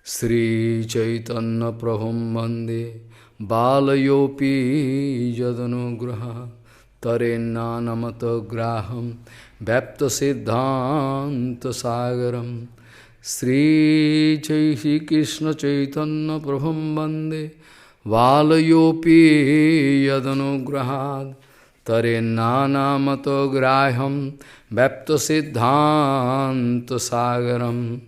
Sri Chaitanya Prabhum Bande Balayopi Jadanugraha Tarena Namata Graham Bhapta Siddhanta Sagaram Sri Krishna Chaitanya Prabhum Bande Balayopi Jadanugraha Tarena Namata Graham Bhapta Siddhanta Sagaram.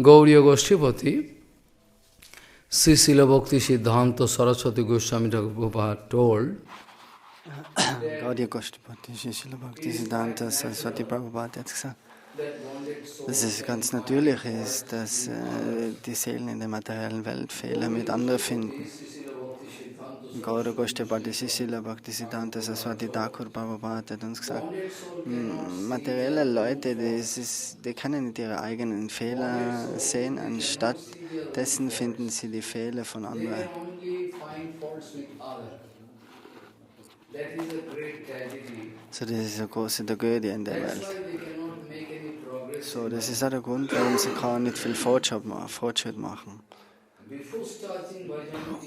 Gaudiya Goshtipati, Srila Bhakti Siddhanta Saraswati Goswami Prabhupada told, Gaudiya Goshtipati, Srila Bhakti Siddhanta Saraswati Prabhupada hat gesagt, dass es ganz natürlich ist, dass die Seelen in der materiellen Welt Fehler mit anderen finden. Gaudiya Goshtipati, Srila Bhakti Siddhanta Saraswati Prabhupada hat uns gesagt, materielle Leute, die können nicht ihre eigenen Fehler sehen, anstatt dessen finden sie die Fehler von anderen. So, das ist eine große Tragödie in der Welt. So, das ist auch der Grund, warum sie nicht viel Fortschritt machen.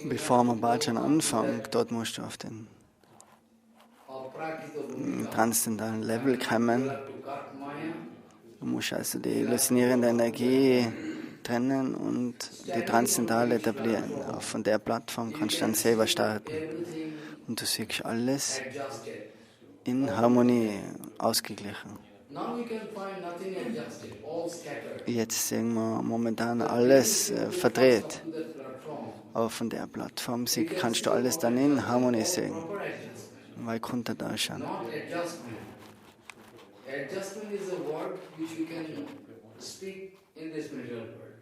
Bevor man Bhajan anfängt, dort musst du auf den transzendentalen Level kommen. Du musst also die halluzinierende Energie trennen und die transzendentale etablieren. Von der Plattform kannst du dann Seva starten. Und du siehst alles in Harmonie ausgeglichen. Jetzt sehen wir momentan alles verdreht. Aber von der Plattform kannst du alles dann in Harmonie sehen. Vaikuntha Darshan. Adjustment is a word which we can speak in this material world.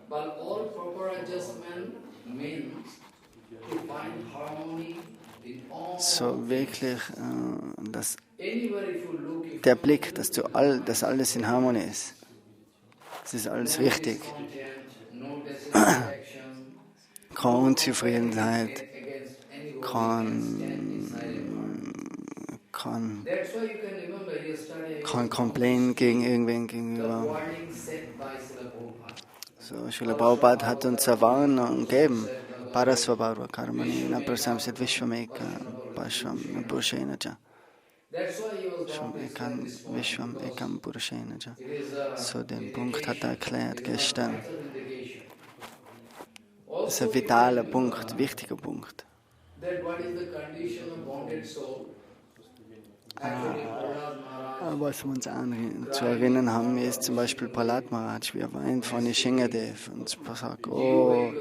But all proper adjustment means to find harmony in all. So wirklich, der Blick, dass alles in Harmonie ist. Es ist alles richtig. Keine Unzufriedenheit, kein Complaint gegen irgendwen gegenüber. So, Srila Prabhupada hat uns eine Warnung gegeben. Parasvabharva karmani na prasamsit vishvameka pashvam purushenaja. Vishvam ekam purushenaja. So, den Punkt hat er erklärt gestern. Das ist ein vitaler Punkt, wichtiger Punkt. Was wir uns zu erinnern haben, ist zum Beispiel Prahlad Maharaj, wie er weint von Nishingadev und sagt, oh,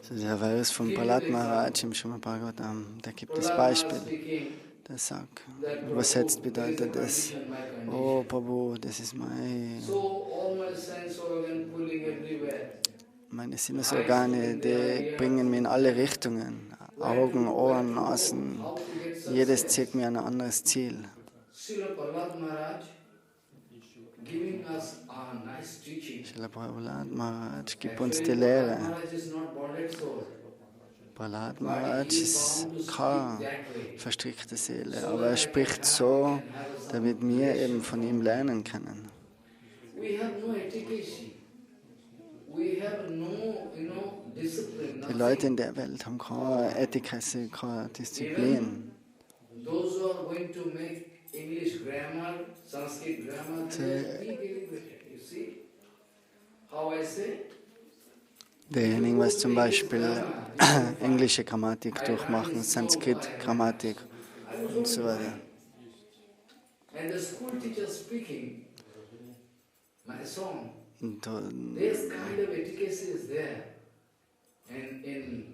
so der Vers von Prahlad Maharaj im Srimad Bhagavatam, da gibt es Beispiel. Der sagt, übersetzt bedeutet das, oh Prabhu, das ist meine Sinnesorgane, die bringen mich in alle Richtungen. Augen, Ohren, Nasen, jedes zieht mir ein anderes Ziel. Srila Prahlad Maharaj gibt uns die Lehre. Prahlad Maharaj ist keine verstrickte Seele, aber er spricht so, damit wir eben von ihm lernen können. Die Leute in der Welt haben keine Etikette, keine Disziplin. English grammar, Sanskrit grammar, you see how I say? Diejenigen, was zum Beispiel englische Grammatik durchmachen, Sanskrit-Grammatik und so weiter. And the school teacher speaking my song. This kind of etiquette is there in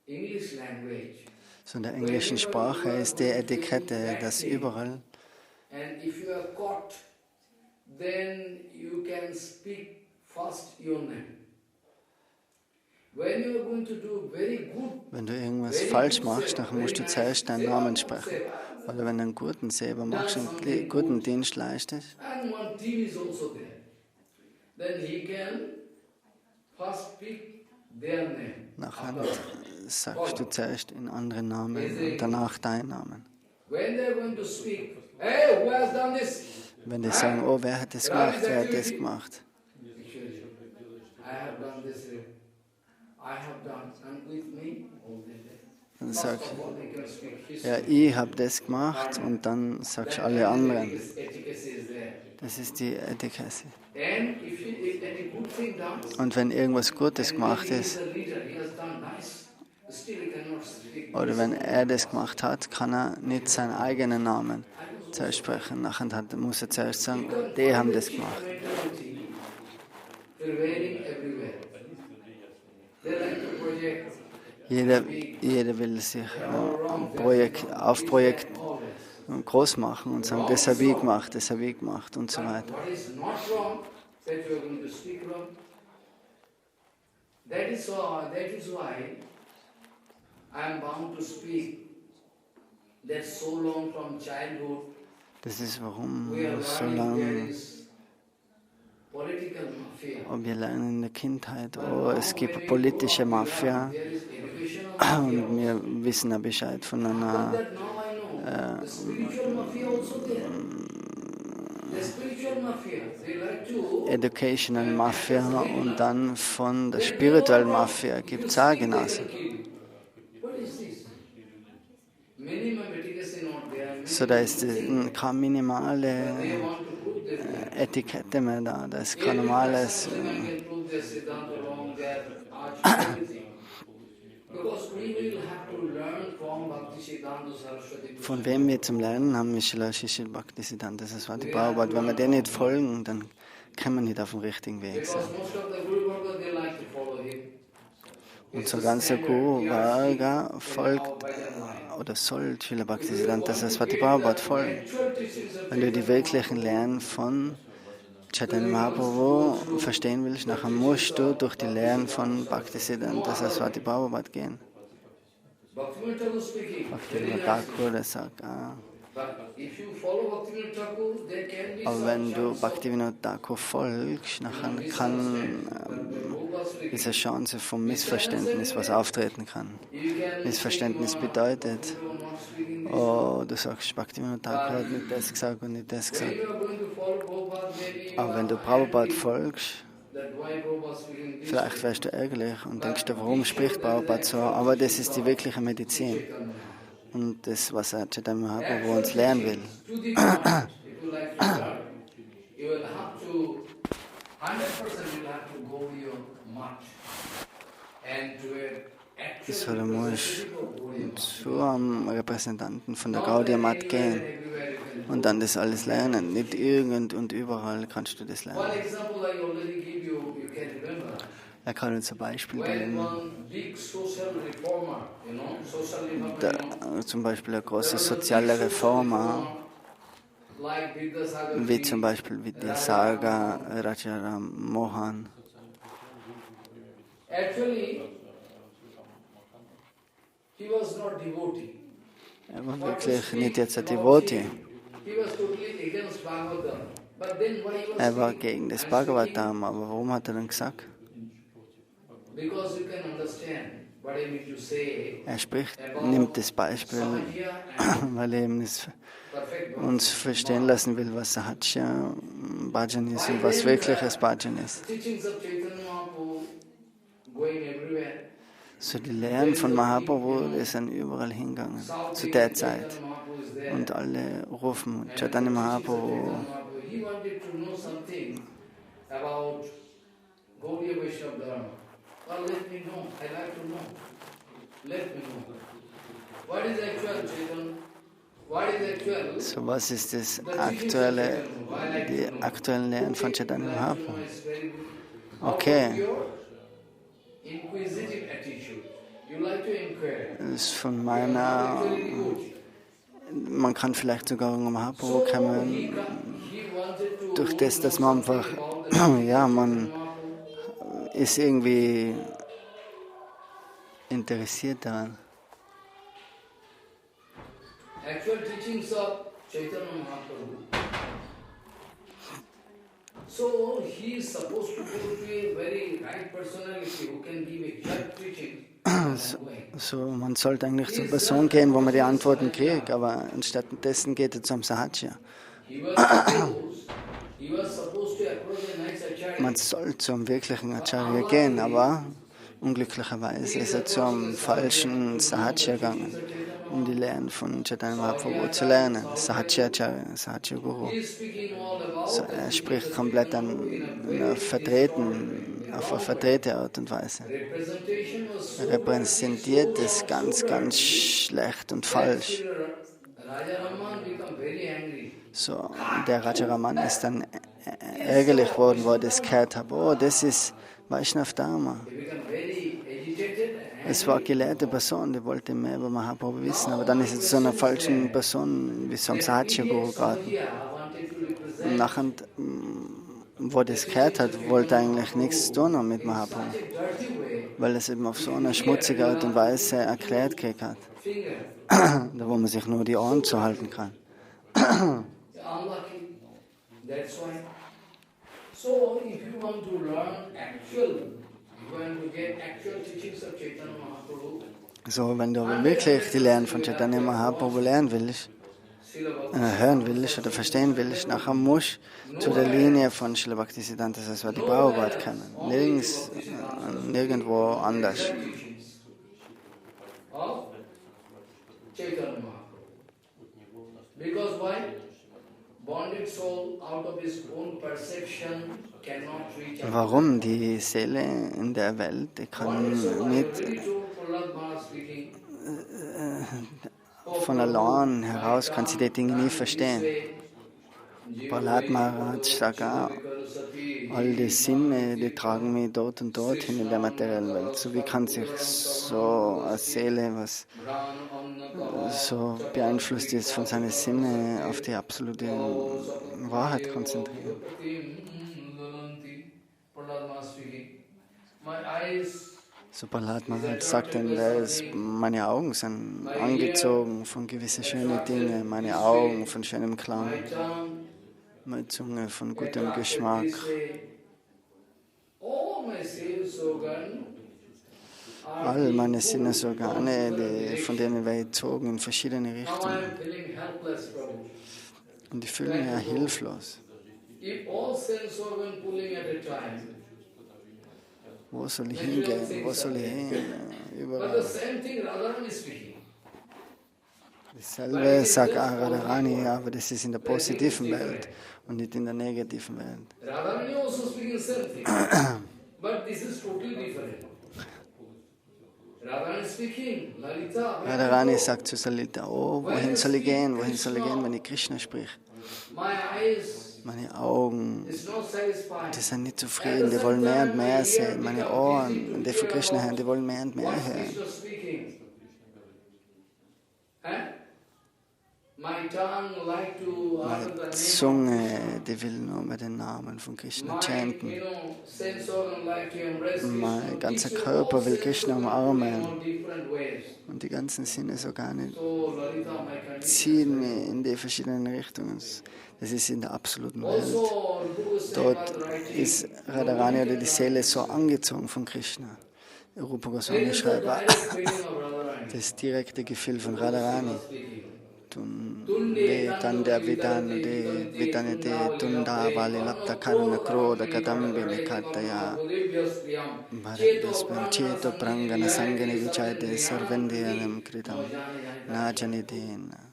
English language. So in der englischen Sprache ist die Etikette, das überall. And if you are caught, then you can speak first your name. When you are going to do very good, wenn du irgendwas falsch machst, dann musst du zuerst deinen Namen sprechen. Oder wenn du einen guten Seva machst, einen guten Dienst leistest, and one team is also there, then he can first pick their name. nachher sagst du zuerst in anderen Namen und danach deinen Namen. When they are going to speak, hey, who has done this? Wenn die sagen, oh, wer hat das gemacht, wer hat das gemacht? I have done this. I have done, and with me, all the day. Dann sagst du, ja, ich habe das gemacht und dann sagst du alle anderen. Das ist die Etikette. Und wenn irgendwas Gutes gemacht ist, oder wenn er das gemacht hat, kann er nicht seinen eigenen Namen zuerst sprechen. Nachher muss er zuerst sagen, die haben das gemacht. Jeder will sich auf Projekt groß machen und sagen, das habe ich gemacht und so weiter. That is why I am bound to speak that so long from childhood. Das ist warum so lange. Und wir lernen in der Kindheit, oh, es gibt politische Mafia und wir wissen ja Bescheid von einer Educational Mafia und dann von der Spiritual Mafia gibt es auch genauso. So, da ist keine minimale Etikette mehr da, das ist kein normales. Von wem wir zum Lernen haben, ist Srila Bhaktisiddhanta Saraswati Prabhupada. Wenn wir denen nicht folgen, dann kann man nicht auf dem richtigen Weg sein. Unser ganzer Guru Varga folgt oder soll Srila Bhaktisiddhanta Saraswati Prabhupada folgen. Wenn du die wirklichen Lehren von Chaitanya Mahaprabhu verstehen willst, nachher musst du durch die Lehren von Bhaktisiddhanta Saraswati Prabhupada gehen. Bhaktivinoda Thakur, der sagt, aber wenn du Bhaktivinoda Thakur folgst, nachher ist eine Chance vom Missverständnis, was auftreten kann. Missverständnis bedeutet, oh, du sagst, Bhaktivinoda Thakur hat nicht das gesagt und nicht das gesagt. Aber wenn du Prabhupada folgst, vielleicht wärst du ärgerlich und denkst dir, warum spricht Prabhupada so? Aber das ist die wirkliche Medizin. Und das, was Chaitanya Mahaprabhu uns lernen will. So, du musst zu einem Repräsentanten von der Gaudiya Math gehen und dann das alles lernen. Nicht irgend und überall kannst du das lernen. Er kann uns ein Beispiel geben. Zum Beispiel ein großer sozialer Reformer, wie zum Beispiel Vidyasagar, Rajaram Mohan. Er war wirklich nicht jetzt ein Devotee. Er war gegen das Bhagavatam, aber warum hat er dann gesagt? Er nimmt das Beispiel, weil er uns verstehen lassen will, was Sahaja Bhajan ist und was wirkliches Bhajan ist. So die Lehren von Mahaprabhu, die sind überall hingegangen, zu der Zeit. Und alle rufen Chaitanya Mahaprabhu. So was ist das aktuelle, die aktuellen Lehren von Chaitanya Mahaprabhu? Okay. Das ist von meiner, man kann vielleicht sogar um Mahaprabhu kommen, durch das, dass man einfach, ja, man ist irgendwie interessiert daran. actual teachings of Chaitanya Mahaprabhu. So he is supposed to go to a very right personality who can give exact teaching. So, man sollte eigentlich zur Person gehen, wo man die Antworten kriegt, aber anstatt dessen geht er zum Sahaja. Man soll zum wirklichen Acharya gehen, aber unglücklicherweise ist er zum falschen Sahaja gegangen, um die Lehren von Chaitanya Mahaprabhu zu lernen. Sahaja Acharya, Sahaja Guru. So, er spricht komplett auf eine verdrehte Art und Weise. Er repräsentiert es ganz, ganz schlecht und falsch. So, der Rajaraman ist dann ärgerlich geworden, wo er das gehört hat. Oh, das ist Vaishnav Dharma. Es war eine gelehrte Person, die wollte mehr über Mahaprabhu wissen, aber dann ist es zu einer falschen Person wie so ein Sahaja Guru geraten. Und nachher, wo er das gehört hat, wollte er eigentlich nichts zu tun haben mit Mahaprabhu, weil es eben auf so eine schmutzige Art und Weise erklärt gekriegt hat, da wo man sich nur die Ohren zuhalten kann. So, wenn du wirklich die Lehren von Chaitanya Mahaprabhu hören willst oder verstehen willst, nachher musst du zu der Linie von Srila Bhaktisiddhanta Saraswati Prabhupada kommen. Nirgendwo anders. Warum? Die Seele in der Welt, die kann nicht von allein heraus, kann sie die Dinge nie verstehen. Prahlad Maharaj sagt auch, all die Sinne, die tragen mich dort und dorthin in der materiellen Welt. So wie kann sich so eine Seele, was so beeinflusst ist von seinen Sinnen, auf die absolute Wahrheit konzentrieren? So Prahlad Maharaj sagt dann, meine Augen sind angezogen von gewissen schönen Dingen, meine Augen von schönem Klang, meine Zunge von gutem Geschmack. All meine Sinnesorgane, von denen wir gezogen in verschiedene Richtungen. Und ich fühle mich ja hilflos. Wo soll ich hingehen? Wo soll ich hin? Überall. Dasselbe sagt Radharani, aber das ist in der positiven Welt und nicht in der negativen Welt. Radharani sagt zu Lalita, oh, wohin soll ich gehen, wenn ich Krishna spreche? Meine Augen, die sind nicht zufrieden, die wollen mehr und mehr sehen. Meine Ohren, die von Krishna hören, die wollen mehr und mehr hören. Meine Zunge, die will nur mit den Namen von Krishna chanten. Mein ganzer Körper will Krishna umarmen. Und die ganzen Sinnesorgane ziehen mich in die verschiedenen Richtungen. Das ist in der absoluten Welt. Dort ist Radharani oder die Seele so angezogen von Krishna. Rupa Goswami schreibt, das direkte Gefühl von Radharani. Tanda Vidane Vidane Tunda Vali Lapta Karuna Kroda Kadambi Nikataya Bharadasman Cheto Prangana Sangani Vichayate Sarvendiyanam Kritam Najanidena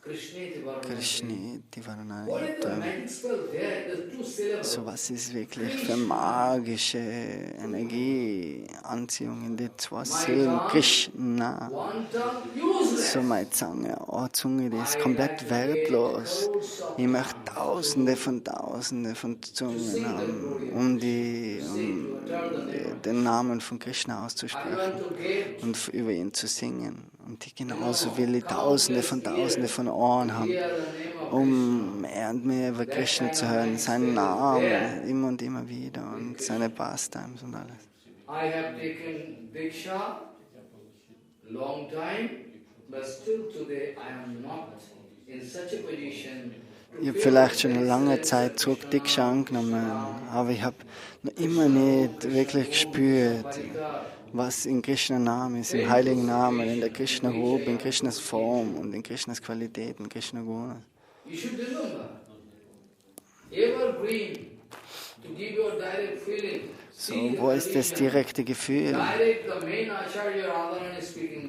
Krishni Tivarnani. So was ist wirklich für magische Energie, Anziehung in die zwei Silben Krishna. So meine Zunge, die ist komplett wertlos. Ich möchte Tausende von Zungen haben, um den Namen von Krishna auszusprechen und über ihn zu singen. Und die genauso will ich Tausende von Ohren haben, um mehr und mehr über Krishna zu hören, seinen Namen immer und immer wieder und seine Pastimes und alles. I have taken Diksha long time, but still today I am not Ich habe vielleicht schon eine lange Zeit zurück Diksha angenommen, aber ich habe noch immer nicht wirklich gespürt, was in Krishna Namen ist, im heiligen Namen, in der Krishna Rup, in Krishnas Form und in Krishnas Qualitäten, Krishna Guna. So, wo ist das direkte Gefühl?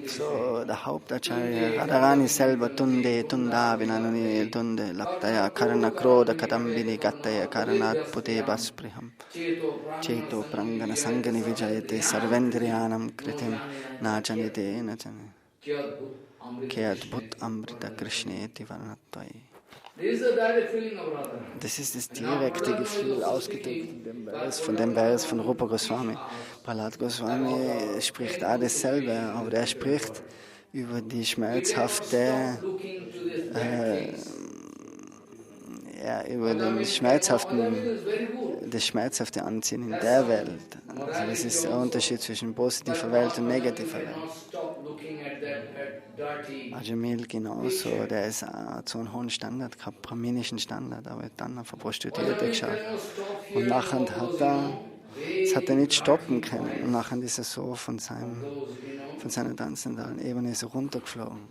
So, der Hauptacharya, Radharani selber, Tunde, Tunda, Vinanani, Tunde, Laptaya, Karana, Kroda, Kadambini, Gattaya, Karanat, Pute, Baspriham, Cheto, Prangana, Sangani, Vijayate, Sarvendriyanam, Kritim, Najanite, Najane, Keadbhut, Amrita, Krishneti, Varnatvai. Das ist das direkte Gefühl, ausgedrückt von dem Vers von Rupa Goswami. Prahlad Goswami spricht auch dasselbe, aber er spricht über die schmerzhafte, über das schmerzhafte Anziehen in der Welt. Also das ist der Unterschied zwischen positiver Welt und negativer Welt. Ajamil genauso, der ist zu einem hohen Standard gehabt, brahminischen Standard, aber dann auf eine Prostituierte geschaut. Und nachher hat er nicht stoppen können. Und nachher ist er so von seiner transzendentalen Ebene so runtergeflogen.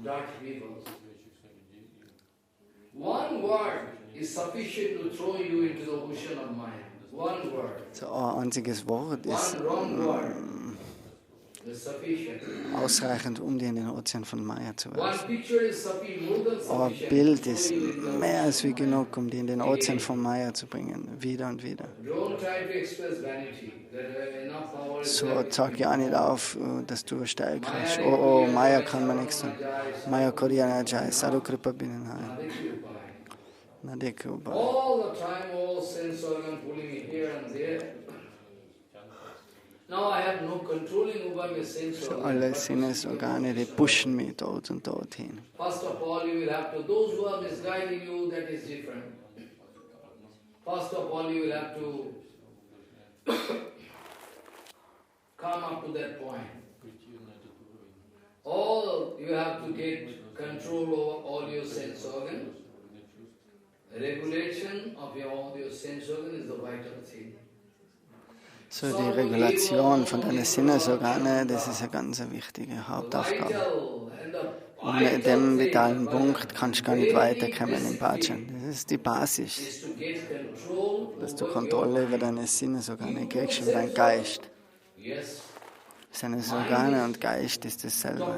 So ein einziges Wort ist ausreichend, um dir in den Ozean von Maya zu werfen. Ein Bild ist mehr als wie genug, um dir in den Ozean von Maya zu bringen, wieder und wieder. So, sag ja nicht auf, dass du stark hast. Oh, Maya kann man nichts tun. Maya Koryana Jai, Sadhu Kripa Binanai. All the time, all sense organ pulling me here and there. Now I have no controlling over my sense organ. Alle Sinnesorgane, die pushen mich dort und dorthin. First of all, you will have to, those who are misguiding you, that is different. First of all, you will have to come up to that point. All, you have to get control over all your sense organs. Regulation of all your sense organ is the vital thing. So, die Regulation von deinen Sinnesorganen, das ist eine ganz wichtige Hauptaufgabe. Ohne den vitalen Punkt kannst du gar nicht weiterkommen im Bhajan. Das ist die Basis, dass du Kontrolle über deine Sinnesorgane kriegst und deinen Geist. Sinnesorgane und Geist ist dasselbe.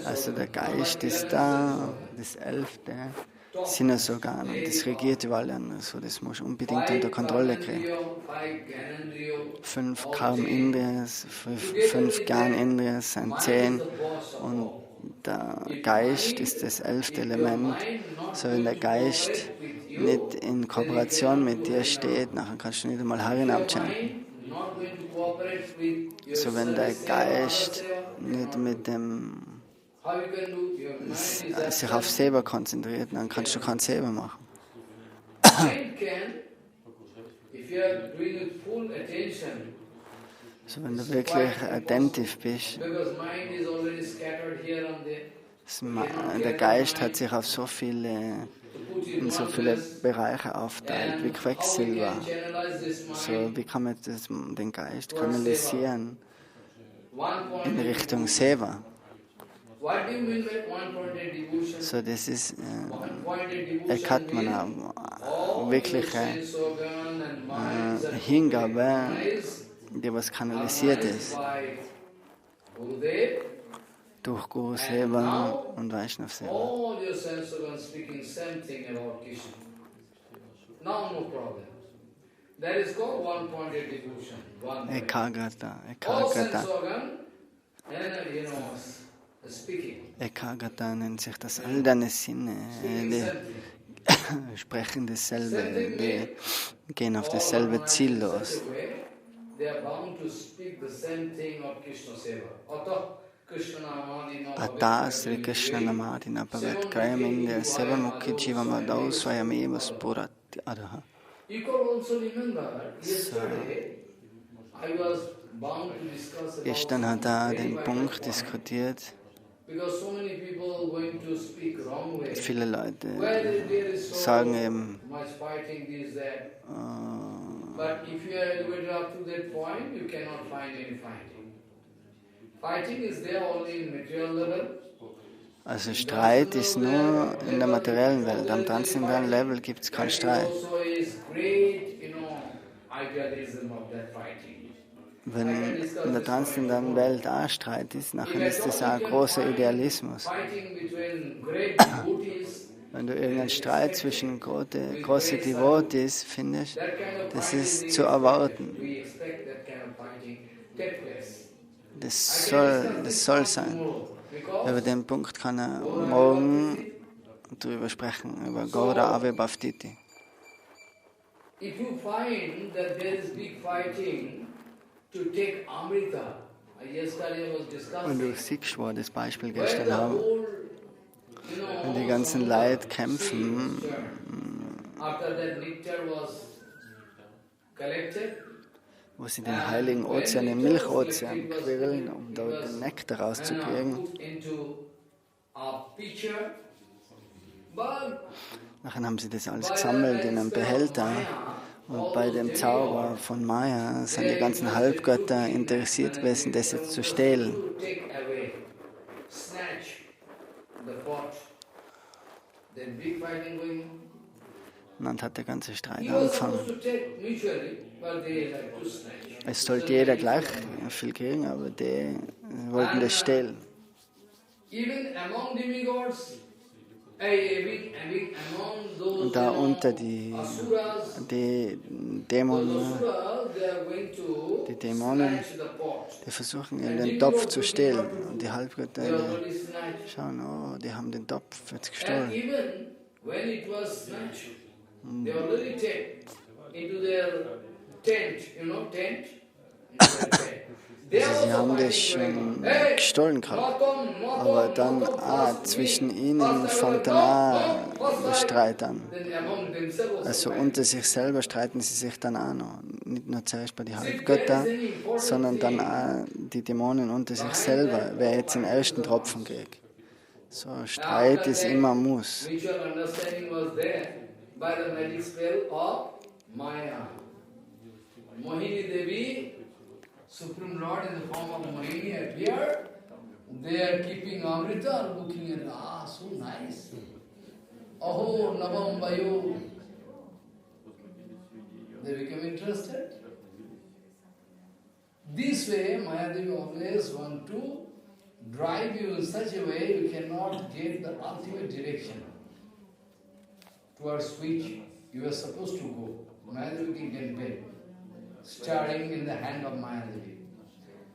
Also der Geist ist da, das 11. Sinnesorgan und das regiert über alle anderen. So, das musst du unbedingt unter Kontrolle kriegen. 5 Karm-Indriyas, 5 Gyan-Indriyas sind 10 und der Geist ist das 11. Element. So, wenn der Geist nicht in Kooperation mit dir steht, nachher kannst du nicht einmal Harinam chanten. So, wenn der Geist nicht mit dem sich auf Seva konzentriert, dann kannst du kein Seva machen. So, wenn du wirklich attentiv bist, der Geist hat sich auf in so viele Bereiche aufteilt, wie Quecksilber. So, wie kann man den Geist kanalisieren in Richtung Seva? So, das ist Ekatmana, wirkliche Hingabe, die was kanalisiert ist. Durch Guru Seva und Vaishnav Seva. Ekagata. Ekagata nennt sich das, all deine Sinne, die sprechen dasselbe, die gehen auf dasselbe Ziel los. Atasri Krishna Namadina Bhagat Krayamindya Seva Mukhi Jiva Madhau Swayameva Spurat Adha. Gestern hat er den Punkt diskutiert, Viele Leute sagen eben, also Streit ist nur in der materiellen Welt. Am transzendentalen Level gibt es keinen Streit. Wenn in der transzendentalen Welt auch Streit ist, nachher ist das auch ein großer Idealismus. Wenn du irgendeinen Streit zwischen großen Devotees findest, das ist zu erwarten. Das soll sein. Über den Punkt kann er morgen drüber sprechen, über Gaudiya Avibhavtiti. Und du siehst, wo das Beispiel gestern haben, wenn die ganzen Leute kämpfen, wo sie den heiligen Ozean, den Milchozean quirlen, um dort den Nektar rauszukriegen. Nachher haben sie das alles gesammelt in einem Behälter. Und bei dem Zauber von Maya sind die ganzen Halbgötter interessiert gewesen, das jetzt zu stehlen. Und dann hat der ganze Streit angefangen. Es sollte jeder gleich viel kriegen, aber die wollten das stehlen. Und da unter die Dämonen, die versuchen in den Topf zu stehlen. Und die Halbgötter, die schauen, oh, die haben den Topf jetzt gestohlen. Also sie haben das schon gestohlen gehabt. Aber dann zwischen ihnen fängt dann der Streit an. Also unter sich selber streiten sie sich dann auch noch. Nicht nur zuerst bei den Halbgöttern, sondern dann auch die Dämonen unter sich selber, wer jetzt den ersten Tropfen kriegt. So, Streit ist immer ein Muss. Supreme Lord in the form of Mohini appeared. They are keeping Amrita, looking at, so nice. Aho, Navam Vayu. They become interested. This way, Mayadevi always want to drive you in such a way you cannot get the ultimate direction towards which you are supposed to go. Mayadevi can get bent. Starting in the hand of Mayadevi.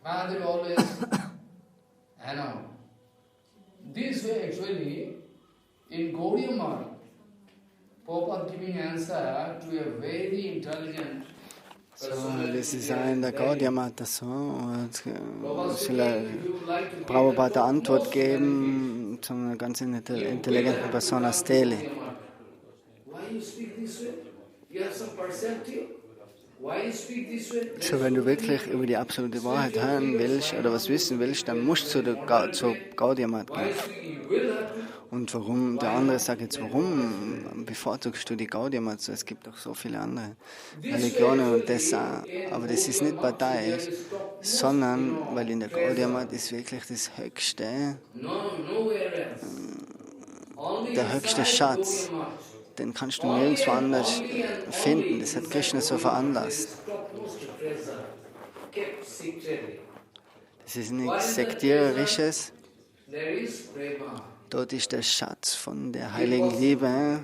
Mayadevi always, this way actually, in Gaudiya Math, Prabhupada giving answer to a very intelligent person. Das ist auch in der Gaudiya Math so. Prabhupada Antwort geben zu einer ganz intelligenten Person als Seele. Why you speak this way? You have some perceptive. So, wenn du wirklich über die absolute Wahrheit hören willst oder was wissen willst, dann musst du zur Gaudiya Math gehen. Und warum, der andere sagt jetzt, warum bevorzugst du die Gaudiya Math? Es gibt doch so viele andere Religionen und das auch. Aber das ist nicht parteiisch, sondern weil in der Gaudiya Math ist wirklich das höchste, der höchste Schatz. Den kannst du nirgendwo anders finden. Das hat Krishna so veranlasst. Das ist nichts Sektiererisches. Dort ist der Schatz von der heiligen Liebe,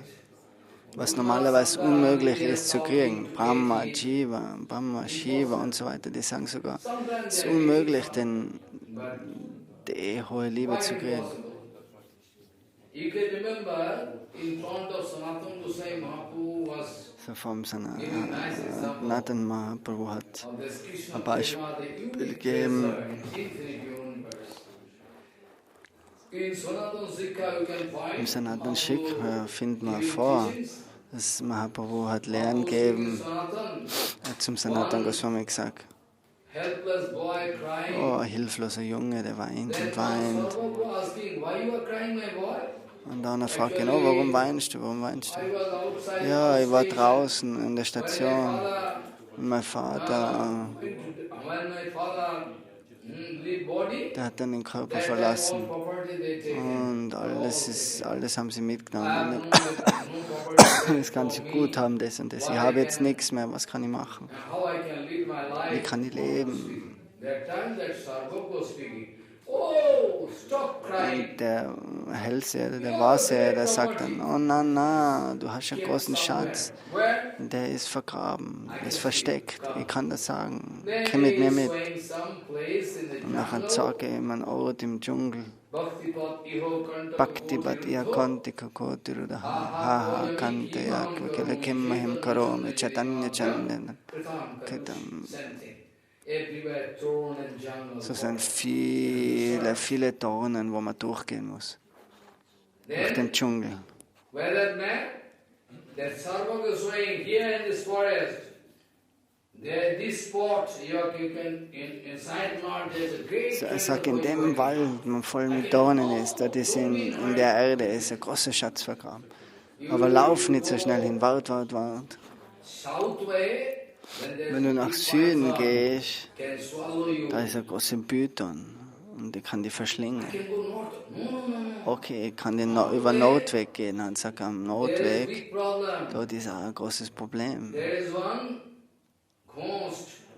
was normalerweise unmöglich ist zu kriegen. Brahma, Jiva, Brahma, Shiva und so weiter. Die sagen sogar, es ist unmöglich, die hohe Liebe zu kriegen. You can remember, in front of Sanatana Goswami Mahaprabhu was vom Sanatana Mahaprabhu hat ein Beispiel gegeben. Im Sanatana Shikha findet man vor, dass Mahaprabhu hat Lehren gegeben. Er hat zum Sanatana Goswami gesagt, Oh, hilfloser Junge, der weint und weint. Und dann fragt ihn, oh, warum weinst du, warum weinst du? Ja, ich war draußen in der Station und mein Vater, der hat dann den Körper verlassen und alles haben sie mitgenommen. Das ganze Guthaben, das und das. Ich habe jetzt nichts mehr, was kann ich machen? Wie kann ich leben? Und der Hellseher, der Wahrseher, der sagt dann, oh na, du hast einen großen Schatz, der ist vergraben, ist versteckt, ich kann das sagen, komm mit mir mit. Und nachher zeige ich ihm einen Ort im Dschungel. Bhakti-Bhat iya kontika kotiruda ha kante ya kvakele kimmahim karome chaitanya chandana kitam. So sind viele Dornen, wo man durchgehen muss. Durch den Dschungel. So, er sagt, in dem Wald, wo voll mit Dornen ist, dort ist in der Erde ist ein großer Schatz vergraben. Aber lauf nicht so schnell hin, wart. Wenn du nach Süden gehst, da ist ein großer Python und ich kann die verschlingen. Okay, ich kann über den Nordweg gehen. Dann sagt er, am Nordweg, dort ist auch ein großes Problem.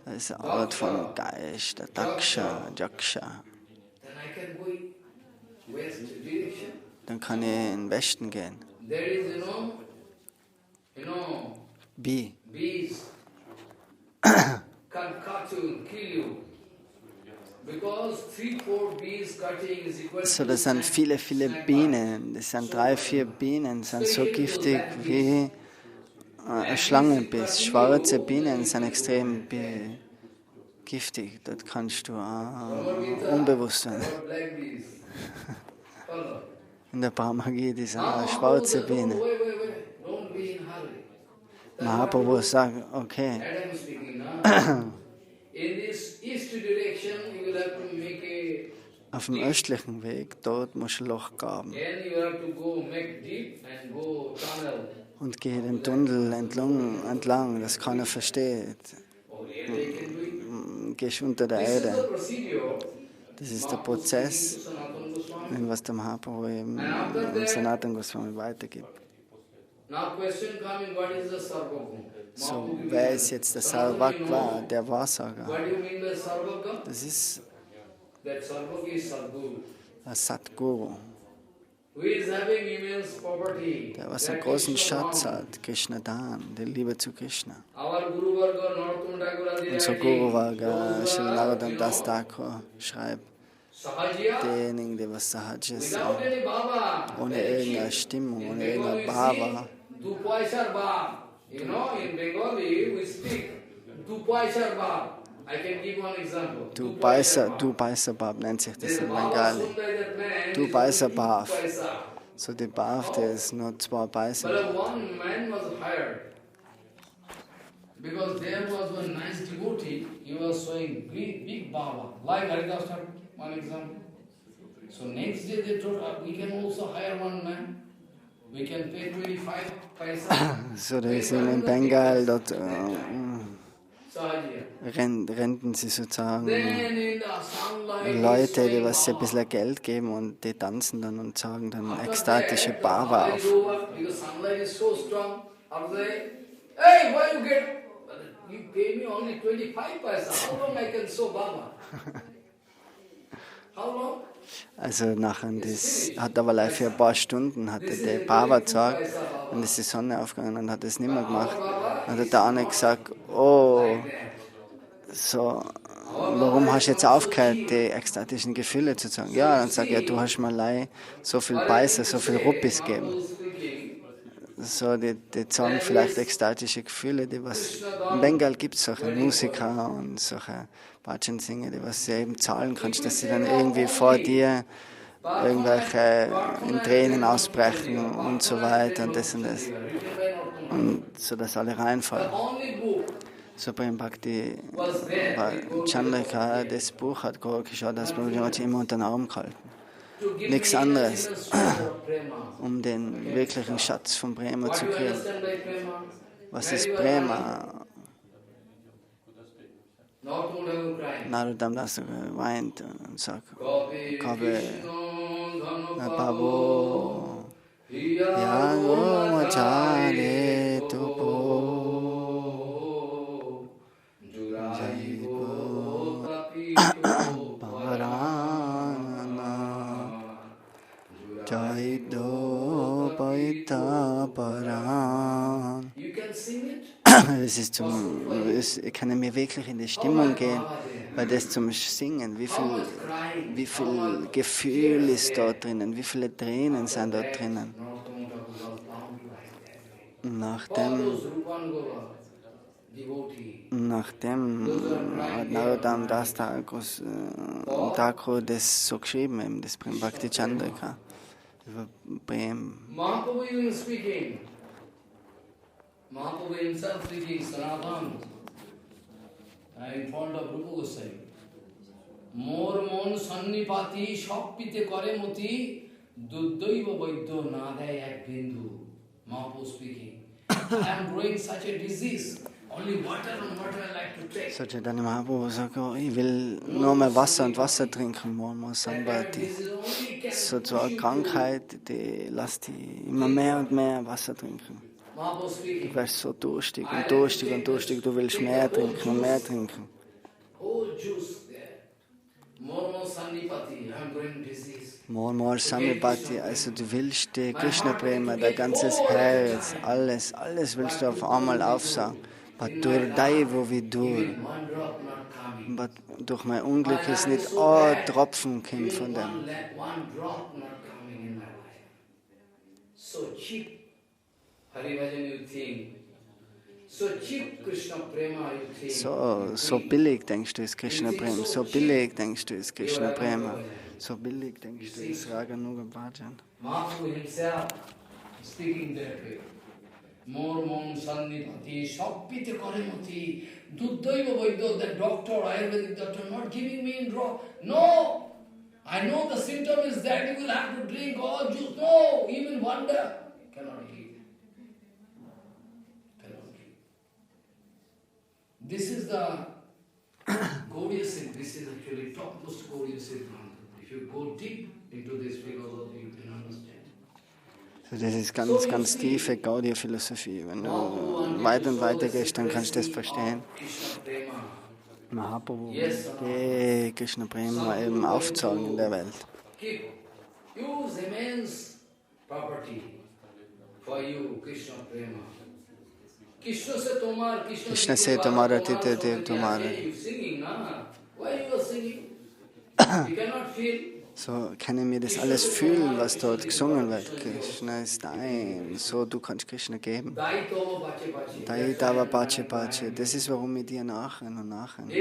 Da ist ein Ort vom Geist, der Jaksha. Dann kann ich in den Westen gehen. Bees can cut you and kill you. Because 3-4 bees cutting is equal to. So, das sind viele Bienen. Das sind 3-4 Bienen, sind so giftig wie ein Schlangenbiss. Schwarze Bienen sind extrem giftig. Dort kannst du unbewusst sein. In der Brahmagie, diese schwarze Biene. Mahaprabhu sagt, okay. Auf dem östlichen Weg, dort musst du ein Loch graben. Und geh den Tunnel entlang, dass keiner versteht. Gehst unter der Erde. Das ist der Prozess, was der Mahaprabhu im Sanatana Goswami weitergibt. So, wer ist jetzt der Sarvakva, der Wahrsager? Das ist ein Satguru, der was einen großen Schatz hat, Krishna Dan, die Liebe zu Krishna. Unser Guru Varga, Srila Narottam Das Thakur, schreibt, diejenigen, die was Sahaja sind, ohne irgendeine Stimmung, ohne irgendeine Bhava. You know, in Bengali we speak Dupaisar Bab. I can give one example. Dupaisar Bab nennt sich das in Bengali. Dupaisar Bab. So die Bab, der ist nur 2 Paisa. But one man was hired. Because there was one nice devotee, he was showing big Baba. Like Haridas, one example. So next day they told we can also hire one man. We can pay 25 paisa. So, da ist in Bengal, dort renten sie sozusagen Leute, die was ein bisschen Geld geben und die tanzen dann und sagen dann ekstatische Bhava auf. Hey, why you get? You pay me only 25 paisa. How long I can show Baba? How long? Also nachher, das hat aber live für ein paar Stunden, hat der Bhava gesagt, und ist die Sonne aufgegangen und hat das nicht mehr gemacht. Dann hat der eine gesagt, oh, so, warum hast du jetzt aufgehört, die ekstatischen Gefühle zu sagen? Ja, dann sag ich, ja, du hast mir so viel Paisa, so viel Ruppis gegeben. So, die sagen vielleicht ekstatische Gefühle, die was, in Bengal gibt es solche Musiker und solche Bhajan-Singer, die was du eben zahlen kannst, dass sie dann irgendwie vor dir irgendwelche in Tränen ausbrechen und so weiter und das. Und so, dass alle reinfallen. So Prem Bhakti Chandrika, das Buch hat geschaut, dass man immer unter den Arm gehalten. Nichts anderes, um den wirklichen Schatz von Prema zu kriegen. Was ist Prema? Narottam Das weint und sagt, Kabe, Pabo, Yago Machare Tupo, Jaibo Parana, Jaido Paita Paran. Ich kann mir wirklich in die Stimmung gehen, weil das zum Singen, wie viel Gefühl ist dort drinnen, wie viele Tränen sind dort drinnen. Nachdem hat Narottam Das Thakur das so geschrieben, eben das Prem Bhakti Chandrika über Prem. Mahaprabhu himself speaking Sanatan in front of Rupa Goswami. Mor mon sannipati shoppite kore moti duddaiva vaidyo nadai ek bindu. Mahaprabhu speaking. I am growing such a disease. Only water and water I like to take. So Chaitanya Mahaprabhu sagt, ich will nur mehr Wasser und Wasser trinken, Mor mon sannipati. So eine Krankheit, die lässt die immer mehr und mehr Wasser trinken. Du wirst so durstig und durstig und durstig, du willst mehr trinken und mehr trinken. More Sannipati, also du willst die Krishna Prema, dein ganzes Herz, alles willst du auf einmal aufsagen. But Durdaivo Vidur. Aber durch mein Unglück ist nicht ein Tropfen kommt von dem. So billig denkst du ist Krishna Prema, so billig denkst du ist Krishna Prema, so billig denkst du ist Gaudiya Bhajan. Mahaprabhu himself speaking that way. Mor mon sannipati shoppite koremoti duddaiva vaidyo, the doctor, Ayurvedic doctor, not giving me in drop. No! I know the symptom is that you will have to drink all juice. No! He will wonder. Cannot give. This is the Gaudiya Siddhanta. This is actually topmost Gaudiya Siddhanta. If you go deep into this philosophy, you can understand. Das ist ganz tiefe Gaudiya-Philosophie. Wenn du weiter und weiter gehst, dann kannst du das verstehen. Mahaprabhu, die Krishna Prema eben aufzeigen in der Welt. Use immense property for you, Krishna Prema. Krishna se tomara tite te tomara. So können wir das alles fühlen, was dort gesungen wird. Krishna ist dein, so du kannst Krishna geben. Daitava Pache Pache, das ist, warum wir dir nachrennen und nachrennen.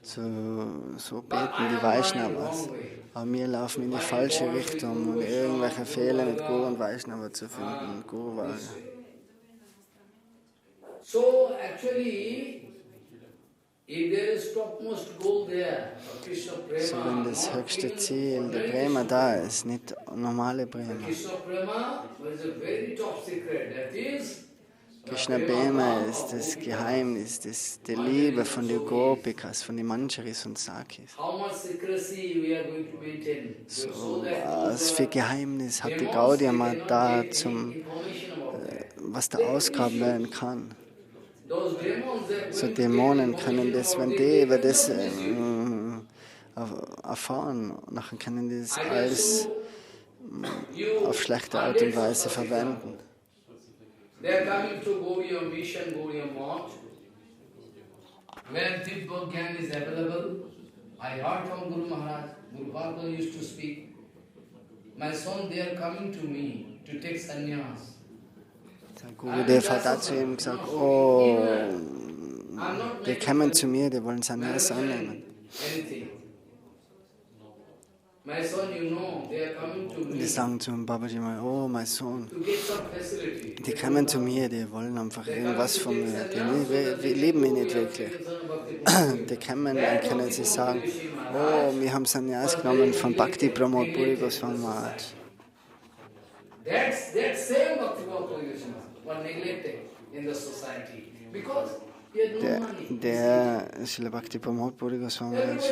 So beten die Vaishnavas. Aber wir laufen in die falsche Richtung, um irgendwelche Fehler mit Guru und Vaishnava zu finden. Guru Vaga. So actually, if there is topmost goal there, Krishna Prema, so wenn das höchste Ziel der Prema da ist, nicht normale Prema. Krishna Prema is a very top secret. That is Krishna Prema ist das Geheimnis, die Liebe von den Gopikas, von den Manjaris und Sakis. So, was für Geheimnis hat die Gaudiya Math da, was da ausgraben werden kann. So Dämonen können das, wenn die über das erfahren, nachher können die das alles auf schlechte Art und Weise verwenden. They are coming to Gaudiya Mission, Gaudiya Math. When Tibbo Gyan is available, I heard from Guru Maharaj, Guru Bhargava used to speak. My son, they are coming to me to take sannyas. Gurudev hat dazu ihm gesagt, oh, die kommen zu mir, die wollen Sannyas annehmen. Die sagen zu Babaji mal, oh mein Sohn, die kommen zu mir, die wollen einfach irgendwas von mir, die lieben mich nicht wirklich. Die kommen, dann können sie sagen, oh, wir haben Sannyas genommen von Bhakti Pramod Puri Goswami Maharaj. Der Srila Bhakti Pramod Puri Goswami Maharaj,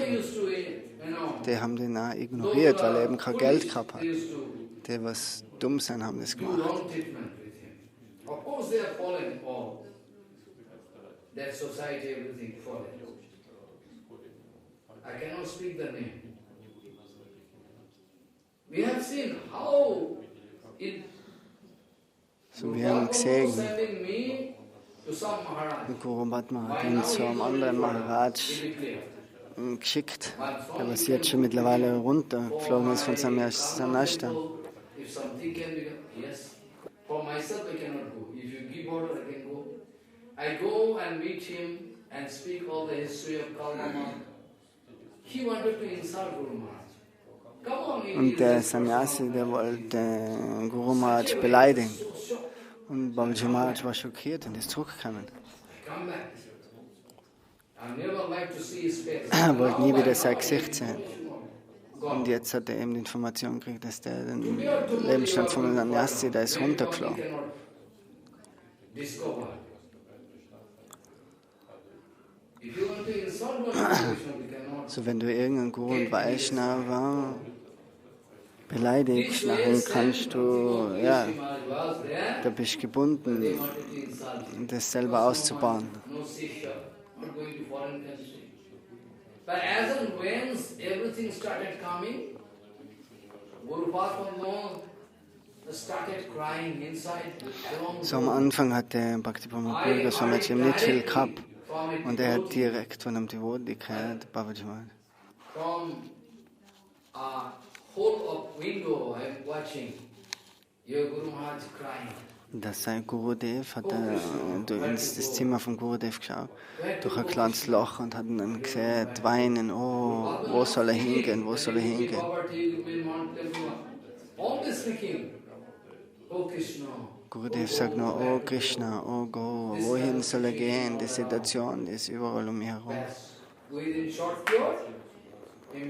die haben den auch ignoriert, weil er eben kein Geld gehabt hat. Die, was dumm sind, haben das gemacht. So, wir haben gesehen, Guru Padma hat ihn zu einem anderen Maharaj geschickt, der was jetzt schon mittlerweile runtergeflogen ist von seinem Sanashtam. Und der Sannyasi, der wollte Guru Maharaj beleidigen. Und Babaji Maharaj war schockiert und ist zurückgekommen. Er wollte nie wieder sein Gesicht sehen. Und jetzt hat er eben die Information gekriegt, dass den Lebensstand von Sannyasi, der ist runtergeflogen. So, wenn du irgendeinen Guru und Vaishnava beleidigst, dann kannst du, ja, da bist du gebunden, das selber auszubauen. So am Anfang hat der Bhakti Pramod Puri Goswami Maharaj nicht viel gehabt und er hat direkt von einem Devotee gehört, Babaji Maharaj. Dass sein Gurudev hat ins Zimmer von Gurudev geschaut, durch ein kleines Loch und hat ihn dann gesehen, weinen, oh, wo soll er hingehen, wo soll er hingehen? Gurudev sagt nur, oh Krishna, oh Go, wohin soll er gehen? Die Situation ist überall um ihn herum. Und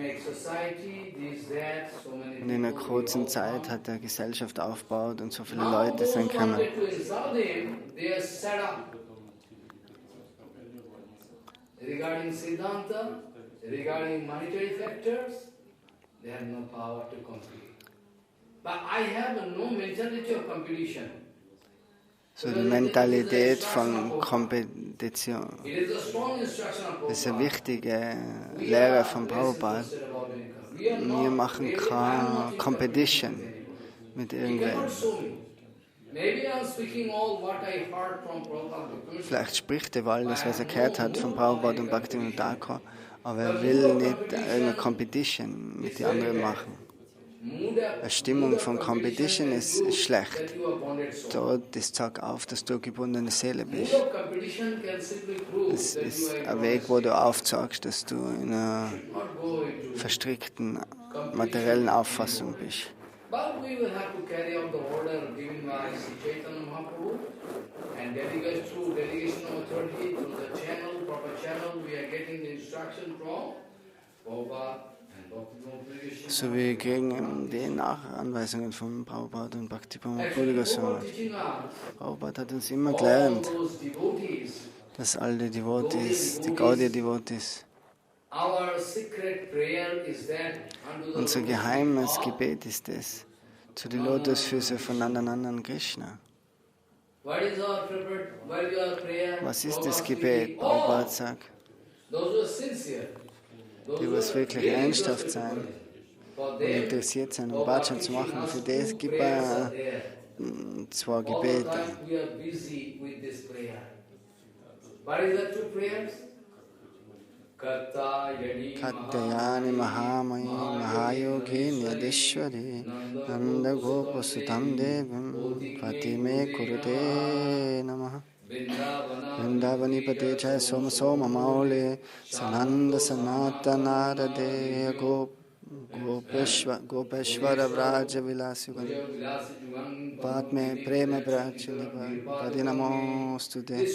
in einer kurzen Zeit hat er Gesellschaft aufgebaut und so viele Leute sind gekommen. Regarding Siddhanta, regarding monetary factors, they have no power to compete. But I have no mentality of competition. So die Mentalität von Kompetition. Das ist eine wichtige Lehre von Prabhupada. Wir machen keine Competition mit irgendwem. Vielleicht spricht er alles, was er gehört hat von Prabhupada und Bhaktivinoda Thakur, aber er will nicht eine Competition mit den anderen machen. Eine Stimmung von Competition ist schlecht. Dort zeigt auf, dass du eine gebundene Seele bist. Es ist ein Weg, wo du aufzeigst, dass du in einer verstrickten materiellen Auffassung bist. But we will have to carry out the order given by Chaitanya Mahaprabhu and through delegation of authority, through the channel, proper channel, we are getting the instruction from Prabhupada. So wir kriegen die Nachanweisungen von Prabhupada und Bhakti Pramod Puri Goswami. Prabhupada hat uns immer gelernt, dass all die Devotees, die Gaudiya-Devotees, unser geheimes Gebet ist es, zu den Lotusfüßen von anderen Krishna. Was ist das Gebet? Prabhupada sagt, die was wirklich ernsthaft sein und interessiert sein, um Bhajan zu machen, für das gibt es zwei Gebete. Katyayani Mahamai Mahayogi Nyadishwari Nanda Gopa Sutam Devim Fatime Kurute Namaha Vrindavani Pate Chai Soma Soma Maule Sananda Sanata Narade Gopeshwara Vraja Vilasyugan Padme Prema Pradinamostude.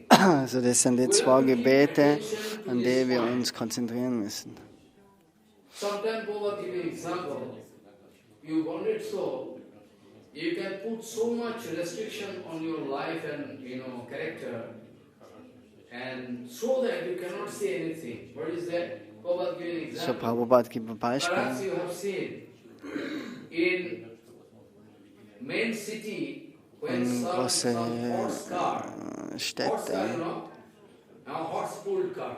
Also das sind die zwei Gebete, an die wir uns konzentrieren müssen. Sometimes Prabhupada give an example. You want it so, you can put so much restriction on your life and character, and so that you cannot say anything. What is that? Prabhupada give an example. So Prabhupada gibt ein Beispiel. Perhaps you have seen in main city when In große horse car, Städte, a horse-pulled car.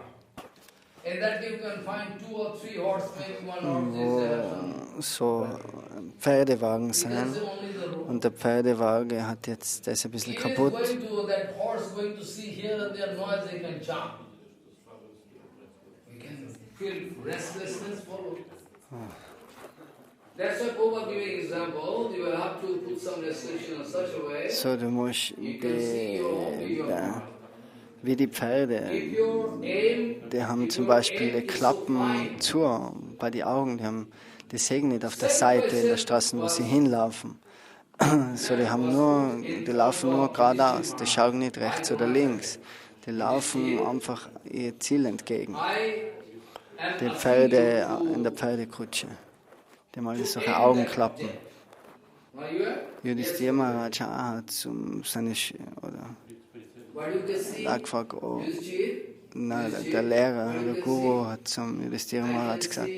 In that you can find 2 or 3 horses, maybe one horse is so Pferdewagen Because sein. only the road. Und der Pferdewagen hat jetzt, der ist ein bisschen He is kaputt. going to that horse going to see here and there noise, he can jump. We can feel restlessness follow. That's why Prabhupada giving example, you will have to put some restriction in such a way. So, du musst You can see your heart. wie die Pferde, If your aim, die haben if zum your Beispiel die aim is so Klappen fine, zu bei den Augen, die haben die Sägen nicht auf der Seite in der Straße, wo sie hinlaufen. So, die laufen nur geradeaus, die schauen nicht rechts oder links. Die laufen einfach ihr Ziel entgegen. Die Pferde in der Pferdekutsche, die haben alle solche Augenklappen. Yudhishthira Maharaj hat gefragt, der Lehrer, der Guru hat zum Yudhishthira Maharaj gesagt,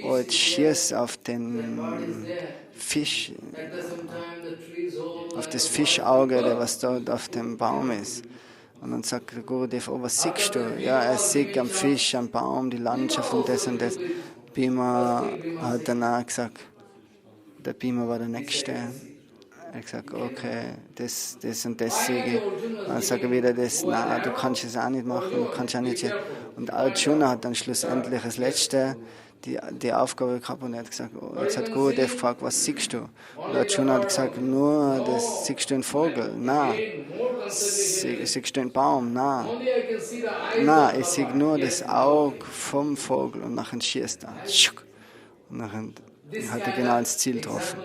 oh, jetzt schieß auf den Fisch, auf das Fischauge, der was dort auf dem Baum ist. Und dann sagt der Gurudev, oh, was siehst du? Ja, er sieht am Fisch, am Baum, die Landschaft und das und das. Bhima hat danach gesagt, der Bhima war der Nächste. Er hat gesagt, okay, das und das sehe ich. Dann sagt er wieder, nein, du kannst es auch nicht machen, du kannst auch nicht sehen. Und Arjuna hat dann schlussendlich als Letzte die Aufgabe gehabt und er hat gesagt, oh, jetzt hat Gurudev gefragt, was siehst du? Und Arjuna hat gesagt, nur das siehst du einen Vogel? Nein. Siehst du einen Baum? Nein. Nein, ich sehe nur das Auge vom Vogel und nachher schießt er. Und nachher hat er genau ins Ziel getroffen.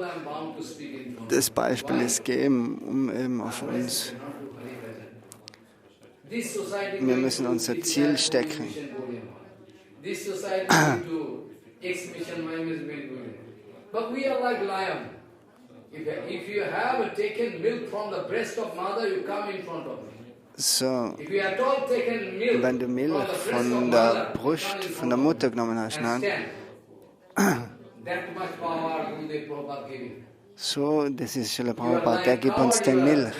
Das Beispiel ist geben, um eben auf uns. Wir müssen unser Ziel stecken. But we are like lion. If you have taken milk from the breast of mother, you come in front of me. So, If you at all taken milk wenn du Milch from the breast von of der mother, Brust, come in von der front Mutter genommen hast, of me and nein? stand. That much power Gaudiya Prabhupada giving. So, das ist Srila You are Prabhupada, der like gibt coward, uns die you are, Milch.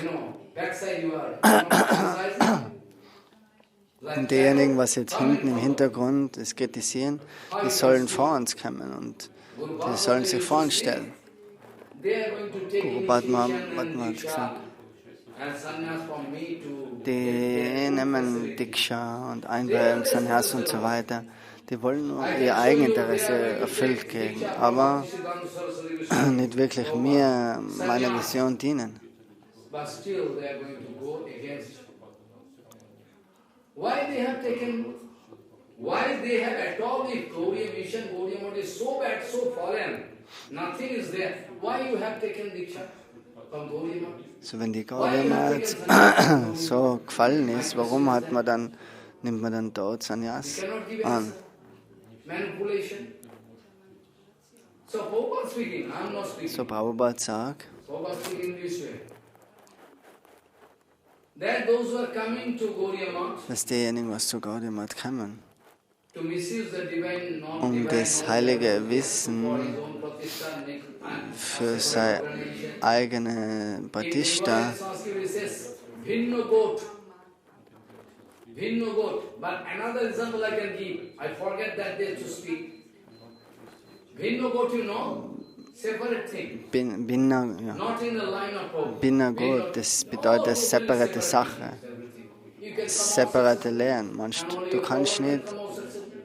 Backside you are not exercising. Und diejenigen, was jetzt hinten im Hintergrund es kritisieren, die sollen vor uns kommen und die sollen sich vor uns stellen. Prabhupada hat gesagt, die nehmen Diksha und Einweihung, Sannyas und so weiter. Die wollen nur ihr Eigeninteresse erfüllt kriegen, aber nicht wirklich mir, meiner Vision dienen. Why they have at all the Gaudiya mission, Gaudiya Math is so bad, so fallen, nothing is there. Why you have taken Diksha from Gaudiya Math? So, wenn die Gaudiya Math so gefallen ist, warum nimmt man dann dort Sannyas an? Manipulation. So Prabhupada speaking, I am not speaking. So Prabhupada sagt, Prabhupada speaking this way. That those who are coming to Gaudiya Math dass diejenigen, was zu Gaudiya Math kommen, to misuse the divine, non-divine das heilige Wissen for his own pratishtha, für seine eigene Pratishtha, Sanskrit it says, Bhinno goat. Bhinno goat. But another example I can give. I forget that day to speak. Bhinno goat, you know, separate thing. Binna Not in the line of Prabhupada. Binna Gut, das bedeutet separate Sache, You can separate Lehren. Du kannst nicht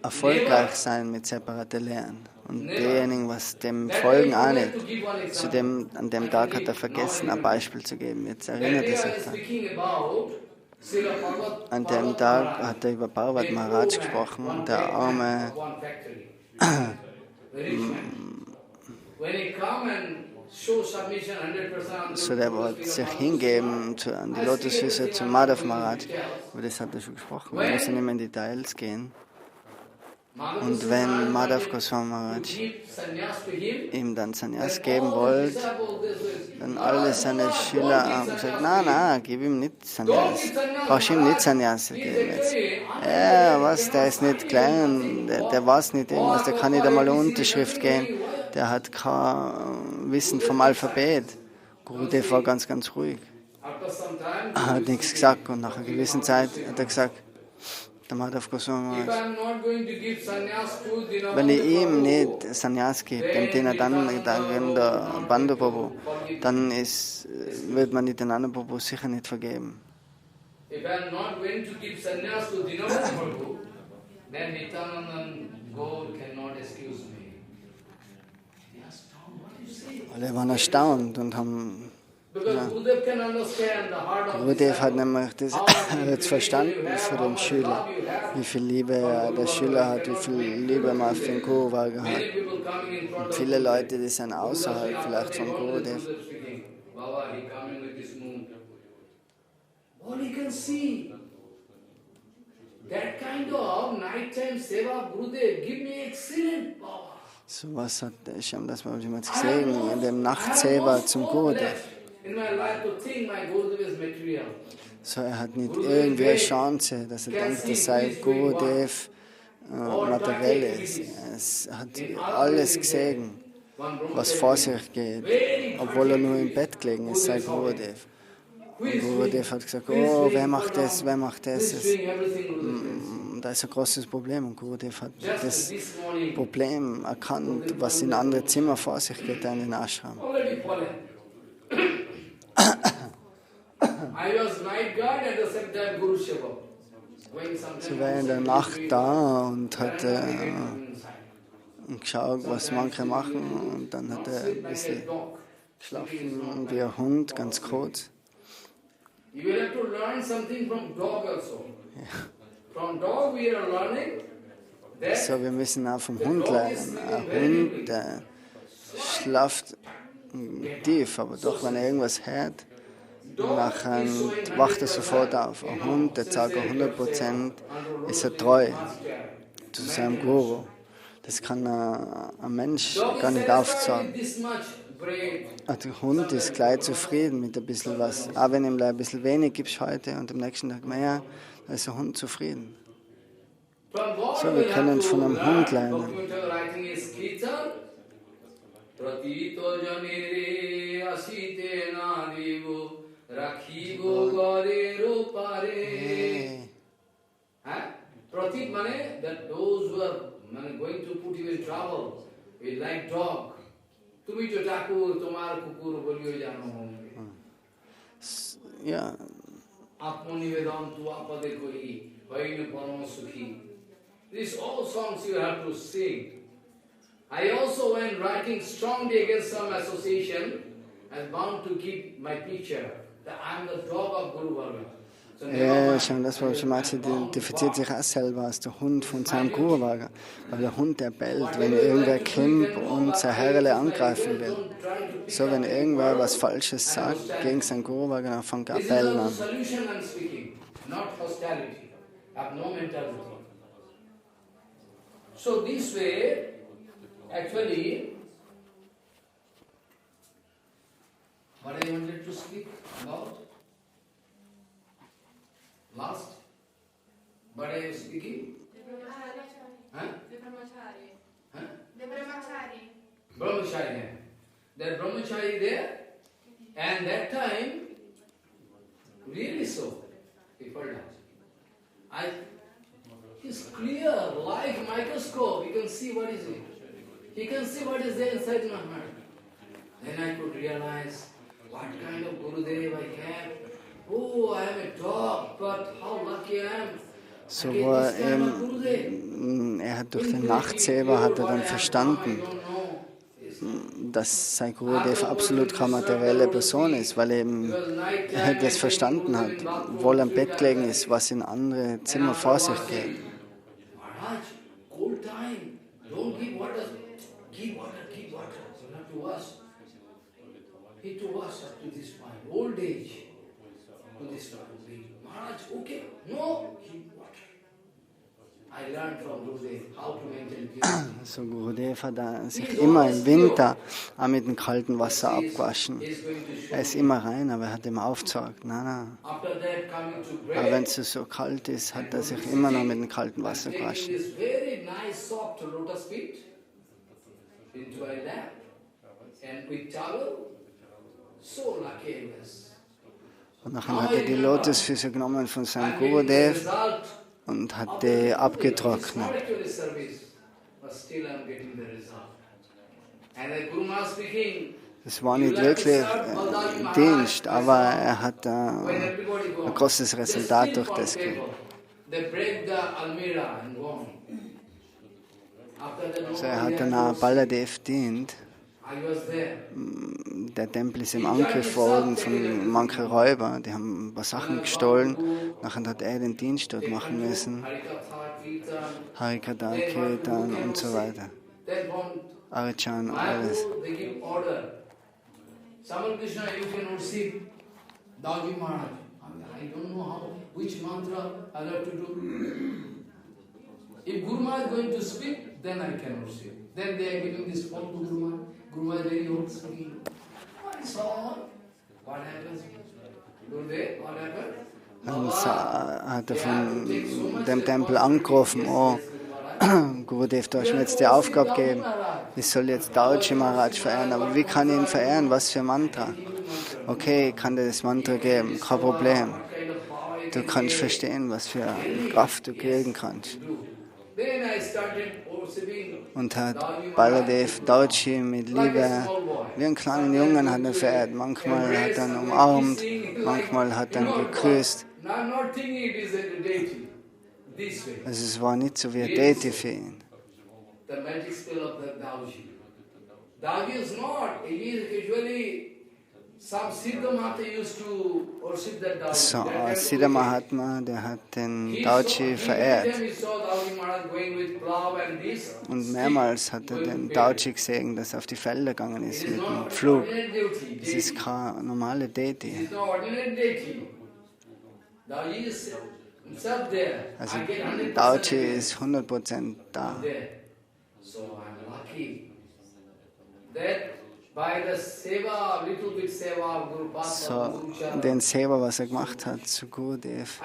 erfolgreich sein mit separate Lehren. Und diejenigen, was dem folgen, auch nicht. An dem Tag hat er vergessen, ein Beispiel zu geben. Jetzt erinnert er sich daran. An dem Tag hat er über Puripad Maharaj gesprochen, der arme So, der wollte sich hingeben an die Lotusfüße zu Madhav Maharaj. Über das hat er schon gesprochen. Man muss ja nicht mehr in Details gehen. Und wenn Madhav Goswami Maharaj ihm dann Sannyas geben wollte, dann alle seine Schüler haben gesagt, na, gib ihm nicht Sannyas. Brauchst ihm nicht Sannyas geben jetzt. Ja, was, der ist nicht klein, der weiß nicht irgendwas, der kann nicht einmal eine Unterschrift gehen, der hat kein Wissen vom Alphabet. Gurudev war ganz, ganz ruhig. Er hat nichts gesagt und nach einer gewissen Zeit hat er gesagt, der Madhav Goswami Maharaj, wenn ich ihm nicht Sannyas gebe, dem der Bandhu Prabhu, dann wird man nicht den anderen Prabhu sicher nicht vergeben. Alle waren erstaunt und haben Gurudev hat nämlich das jetzt verstanden für den Schüler, wie viel Liebe der Schüler hat, wie viel Liebe man für den Guru hat. Und viele Leute, die sind außerhalb vielleicht von Gurudev. So was hat Shyam Das Babaji jetzt gesehen in dem Nacht-Seva zum Gurudev. So, er hat nicht irgendwie eine Chance, dass er denkt, dass sein Gurudev materiell ist. Er hat alles gesehen, was vor sich geht, obwohl er nur im Bett gelegen ist, sein Gurudev. Und Gurudev hat gesagt, oh, wer macht das? Da ist ein großes Problem. Und Gurudev hat das Problem erkannt, was in anderen Zimmern vor sich geht, in den Ashram. Sie war in der Nacht da und hat geschaut, was manche machen, und dann hat er ein bisschen geschlafen wie ein Hund, ganz kurz. So, wir müssen auch vom Hund lernen. Ein Hund, der schläft tief, aber doch, wenn er irgendwas hört, nachher wacht er sofort auf. Ein Hund, der sagt 100%, ist er treu zu seinem Guru. Das kann ein Mensch gar nicht aufzeigen. Der Hund ist gleich zufrieden mit ein bisschen was. Auch wenn ihm ein bisschen wenig gibst heute und am nächsten Tag mehr, dann ist der Hund zufrieden. So, wir können von einem Hund lernen. Pratik means that those who are going to put you in trouble, we like dog. Tumi to Thakur, tomar kukur bolio jano. Yeah. Atmanivedam tu apade koi, vaina parama sukhi. These all songs you have to sing. I also, when writing strongly against some association, I'm bound to keep my picture that I'm the dog of Guru Varga. Ja, schon, das war schon mal, identifiziert sich auch selber als der Hund von seinem Guru Varga. Weil der Hund, der bellt, wenn irgendwer kommt und sein Herrle angreifen will. So, wenn irgendwer was Falsches sagt gegen sein Guru Varga, dann fängt er bellen an. So this way, actually, what I wanted to speak about, last, what I was speaking? Huh? Huh? Brahmachari. That brahmachari there, and that time, really so, he fell down. It's clear, like microscope, you can see what is it. You can see what is there inside my heart. Then I could realize what kind of Gurudev I have. Oh, I am a dog, but how lucky I am. So war er hat durch den Nachtseva hat er dann verstanden, dass sein Gurudev absolut keine materielle Person ist, weil er das verstanden hat, wohl am Bett gelegen ist, was in andere Zimmer vor sich geht. don't give water. Give water, give water. You have to wash. He to wash up to this point, old age. To this point, Maharaj, okay, no, give water. I learned from Gurudev how to maintain purity. So Gurudev hat sich immer im Winter auch mit dem kalten Wasser abgewaschen. Er ist immer rein, aber er hat immer aufgesorgt. Nein. Aber wenn es so kalt ist, hat er sich immer noch mit dem kalten Wasser gewaschen. Und nachher hat er die Lotusfüße genommen von seinem Gurudev und hat die abgetrocknet. Es war nicht wirklich Dienst, aber er hat ein großes Resultat durch das gekriegt. Also er hat dann auch Baladev dient. Der Tempel ist ihm angegriffen von manchen Räubern, die haben ein paar Sachen gestohlen. Nachher hat er den Dienst dort machen müssen. Harikatha, Kirtan und so weiter. Archan, alles. If Guru Maharaj is going to speak, then I cannot speak. Then they are giving this phone to Guru Maharaj. Guru Maharaj is very old speaking. What is all? What happens? Gurudev, what happened? Dann hat er von dem Tempel angerufen, oh, Gurudev, du hast mir jetzt die Aufgabe gegeben, ich soll jetzt Gaudiya Maharaj verehren, aber wie kann ich ihn verehren, was für ein Mantra? Okay, ich kann dir das Mantra geben, kein Problem. Du kannst verstehen, was für Kraft du kriegen kannst. Und hat Baladev Dauchi mit Liebe, wie einen kleinen Jungen hat er verehrt. Manchmal hat er ihn umarmt, manchmal hat er ihn geküsst. Also es war nicht so wie ein Deity für ihn. So, Siddha Mahatma, der hat den Dauchi verehrt. Und mehrmals hat er den Dauchi gesehen, dass er auf die Felder gegangen ist mit dem Pflug. Das ist kein normaler Deity. Also Dauchi ist 100% da. So, den Seva, was er gemacht hat, zu Gurudev.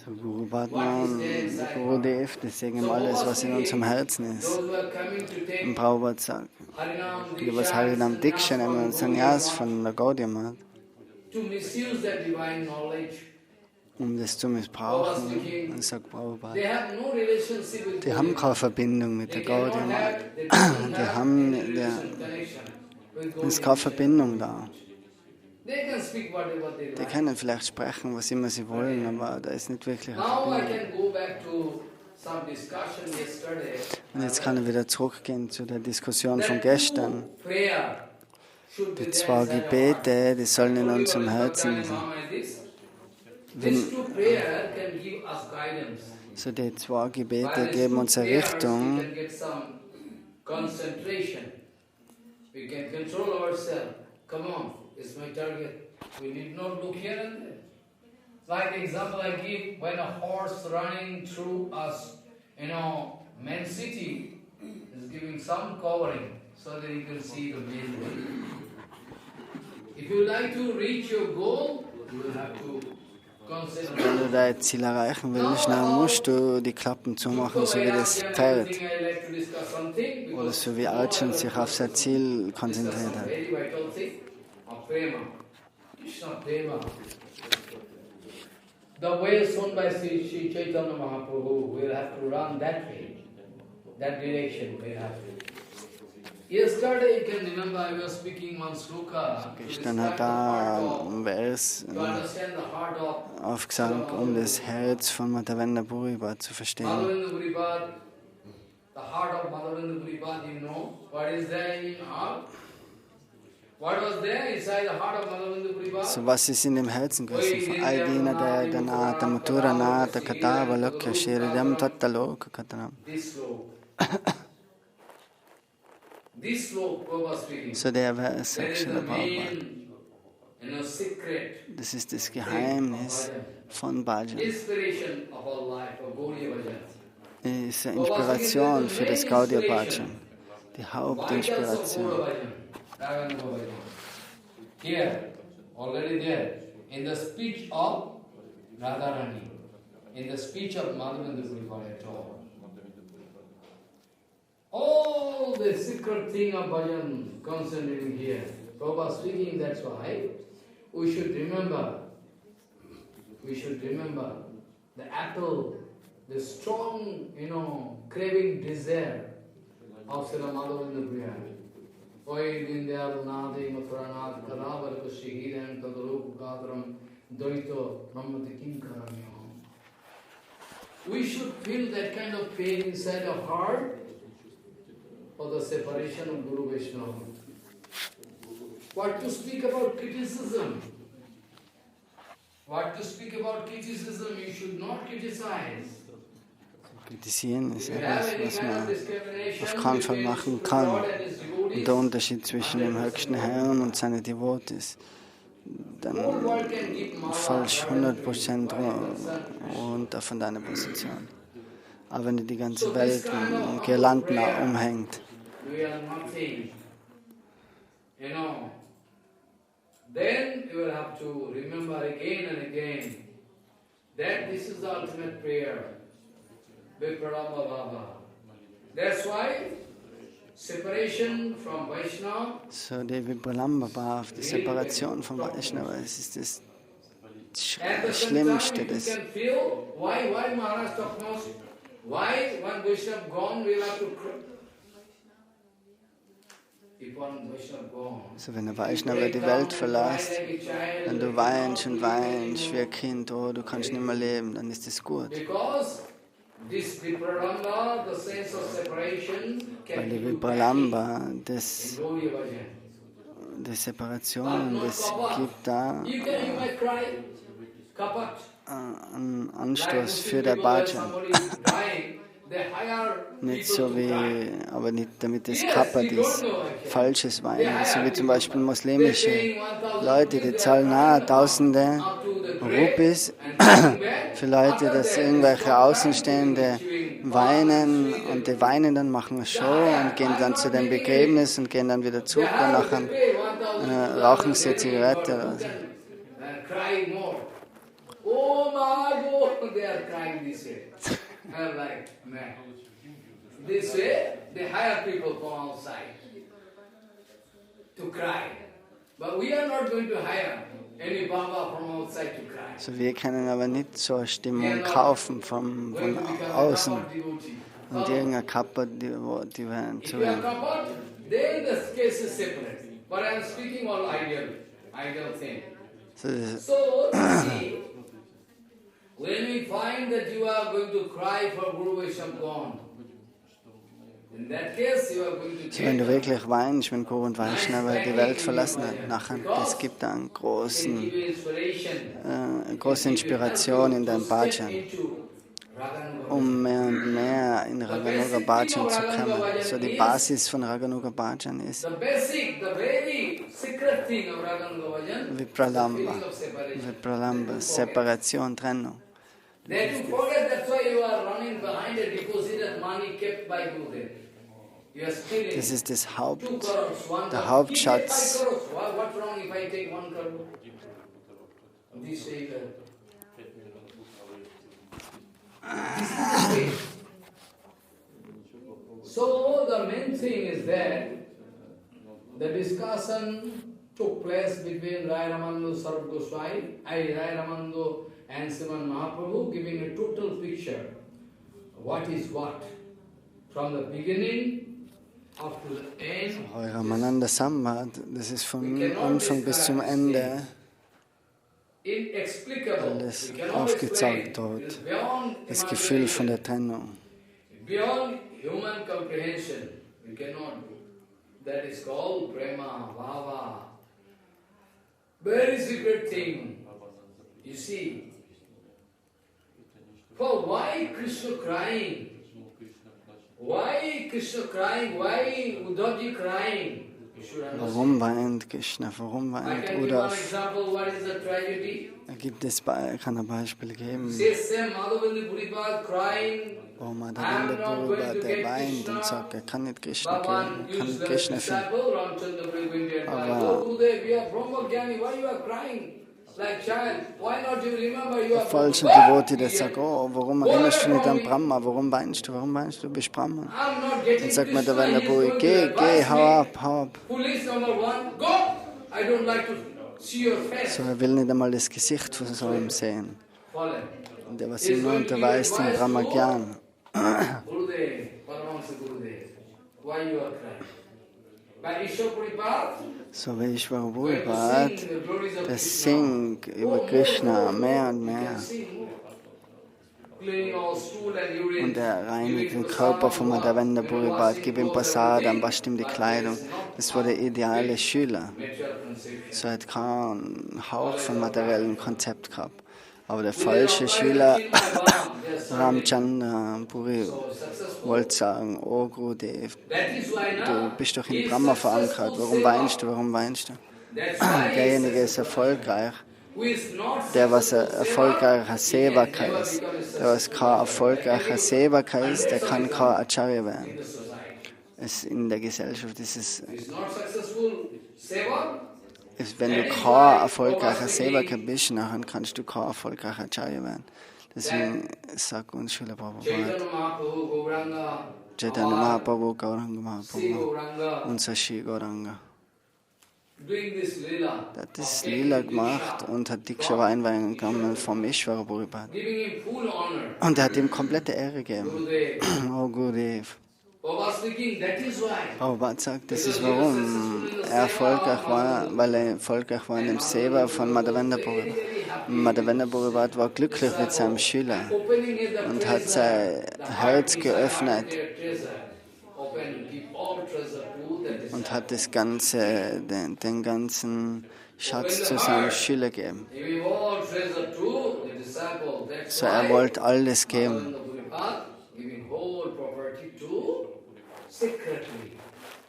So Guru Padman, Gurudev, das sehen alles, was in unserem Herzen ist. Und Prabhupada sagt, die was Harinam Diksha nehmen und Sannyas von der Gaudiya Math, um das zu missbrauchen, und sagt Prabhupada, die haben keine Verbindung mit der Gaudiya Math. Es ist keine Verbindung da. Die können vielleicht sprechen, was immer sie wollen, aber da ist nicht wirklich eine Verbindung. Und jetzt kann ich wieder zurückgehen zu der Diskussion von gestern. Die 2 Gebete, die sollen in unserem Herzen sein. So die 2 Gebete geben uns eine Richtung. It's my target. We need not look here and there. Like the example I give, when a horse running through us, main city is giving some covering so that you can see the main way. If you like to reach your goal, you will have to consider. Wenn du dein Ziel erreichen willst, dann musst du die Klappen zumachen, so wie das Pferd. Oder so wie Arjun sich auf sein Ziel konzentriert hat. Prema, Krishna Prema. The way shown by Sri Chaitanya Mahaprabhu, we'll have to run that way, that direction. We'll have to. Yesterday, you can remember, I was speaking one sloka. Gestern hat ein Vers aufgesagt, das Herz von Madhavendra Puripad zu verstehen. the heart of Madhavendra Puripad, you know, what is there in heart? What was there inside the heart of Madhavendra Puripad? So was ist in dem Herzen gewesen? Von Eigene, der Nata, Matura Nata, Katava, Lokya, Shiridam, Tattaloka, Katanam. So der Vers, Srila Prabhupada. Das ist das Geheimnis von Bhajan. Ist die Inspiration für das Gaudiya Bhajan. Die Hauptinspiration. Here, already there, in the speech of Radharani, in the speech of Madhavendra Puripad at all the secret thing of bhajan concentrating here. Prabhupada speaking, that's why we should remember the apple, the strong, craving desire of Srila Madhavendra Puripad. Oi Dindayal Nadi Mathuranath Kadavar Kushihiran Kadarupu Kadram Daito Brahmati Kinkaramyam. We should feel that kind of pain inside our heart for the separation of Guru Vaishnava. What to speak about criticism? You should not criticize. Kritisieren ist etwas, was man auf keinen Fall machen kann. Und der Unterschied zwischen dem höchsten Herrn und seinen Devotees, dann fallst 100% runter von deiner Position. Aber wenn dir die ganze Welt mit Girlanden umhängt, then you will have to remember again and again that this is the ultimate prayer. That's why separation from Vaishnava. So die Vipralamba Bhav, die Separation von Vaishnava, es ist das Schlimmste. Why Maharaj talks most? Why when Vaishnava gone we'll have to cry? So wenn der Vaishnava die Welt verlässt, wenn du weinst und weinst wie ein Kind, oh, du kannst nicht mehr leben, dann ist das gut. Weil die Vipralamba, die Separation, das gibt da einen Anstoß für der Bhajan. Nicht so wie, aber nicht damit es kappert ist, falsches Weinen. So wie zum Beispiel muslimische Leute, die zahlen Tausende Rupees für Leute, dass irgendwelche Außenstehende weinen und die weinen dann, machen eine Show und gehen dann zu dem Begräbnis und gehen dann wieder zurück und nachher rauchen sie Zigarette oder so. Oh my God, they are crying this way. Like, man. This way, they hire people from outside to cry. But we are not going to hire any Baba from outside to cry. So wir können aber nicht so eine Stimmung kaufen von außen. Und irgendeine Kappa, die werden zu werden. Then the case is separate. But I am speaking all ideal thing. So see, when we find that you are going to cry for Guru Vaishnava gone, in that case you are going to change. Wenn du wirklich weinst, wenn Guru und Vaishnava die Welt verlassen hat, nachher, das gibt eine große Inspiration in deinem Bhajan, um mehr und mehr in Raganuga Bhajan zu kommen. So die Basis von Raganuga Bhajan ist Vipralamba, Separation, Trennung. Das ist der Hauptschatz. So the main thing is that the discussion took place between Rayaramando Sarv Goswami, Rayaramando and Sriman Mahaprabhu, giving a total picture of what is what, from the beginning up to the end. Ramananda Samvad, das ist von Anfang bis zum Ende alles aufgezeigt dort. Das Gefühl von der Trennung. human comprehension, we cannot do. That is called Prema, Bhava. Very secret thing. You see, for why Krishna crying? Why Krishna crying? Why Uddhavji crying? Warum weint Krishna? Warum I weint can give one Uddhav? example, what is the tragedy? Kann ein Beispiel geben, Say Sam Madhavendra Puripad crying, wo Madhavendra Puripad, der weint und sagt, er kann nicht Krishna Bhavan kriegen, kann used nicht the Krishna finden. disciple, Ramchandra Puri going to advise, Aber oh Gurudev, you are Brahma-Jnani, why you are crying? Like child, why not you remember you Der are falsche Brahma? Devoti, der sagt, oh, warum erinnerst du nicht an Brahma? Warum weinst du? Warum weinst du? Du bist Brahma. I'm not getting Dann sagt Krishna, Madhavendra he is Puri, going to geh, advise hau me. ab, hau ab. Police number one, go! I don't like to see your face. So, er will nicht einmal das Gesicht von so einem sehen. Fallen. Und der was ihm nur unterweist im Brahmagyan. Gurudev, Paramahansa Gurudev, why you are crying? But Ishwar Puripad, So wie ich war Puripad, der singt über Krishna mehr und mehr. Und er reinigt den Körper von Madhavendra Puripad, gibt ihm Prasadam, wascht ihm die Kleidung. Das war der ideale Schüler. So hat keinen Hauch von materiellem Konzept gehabt. Aber der falsche Schüler, Ramchandra Puri, wollte sagen, oh Gurudev, du bist doch in Brahma verankert, warum weinst du, warum weinst du? Derjenige ist erfolgreich, der was ein erfolgreicher Sevaka ist, der was kein erfolgreicher Sevaka ist, der kann kein Acharya werden. In der Gesellschaft ist es, wenn du kein erfolgreicher Sevaka bist, dann kannst du kein erfolgreicher Acharya werden. Deswegen sagt uns Srila Prabhupada, Chaitanya Mahaprabhu, Gauranga Mahaprabhu und Sashi Gauranga. Er hat das Lila gemacht und hat Diksha Einweihung genommen vom Ishvara Puripad. Und er hat ihm komplette Ehre gegeben. Oh Gurudev. Prabhupada sagt, das ist warum er erfolgreich war, weil er erfolgreich war in dem Seva von Madhavendra Puripad. Madhavendra Puripad war glücklich mit seinem Schüler und hat sein Herz geöffnet und hat das Ganze, den ganzen Schatz zu seinem Schüler gegeben. So er wollte alles geben.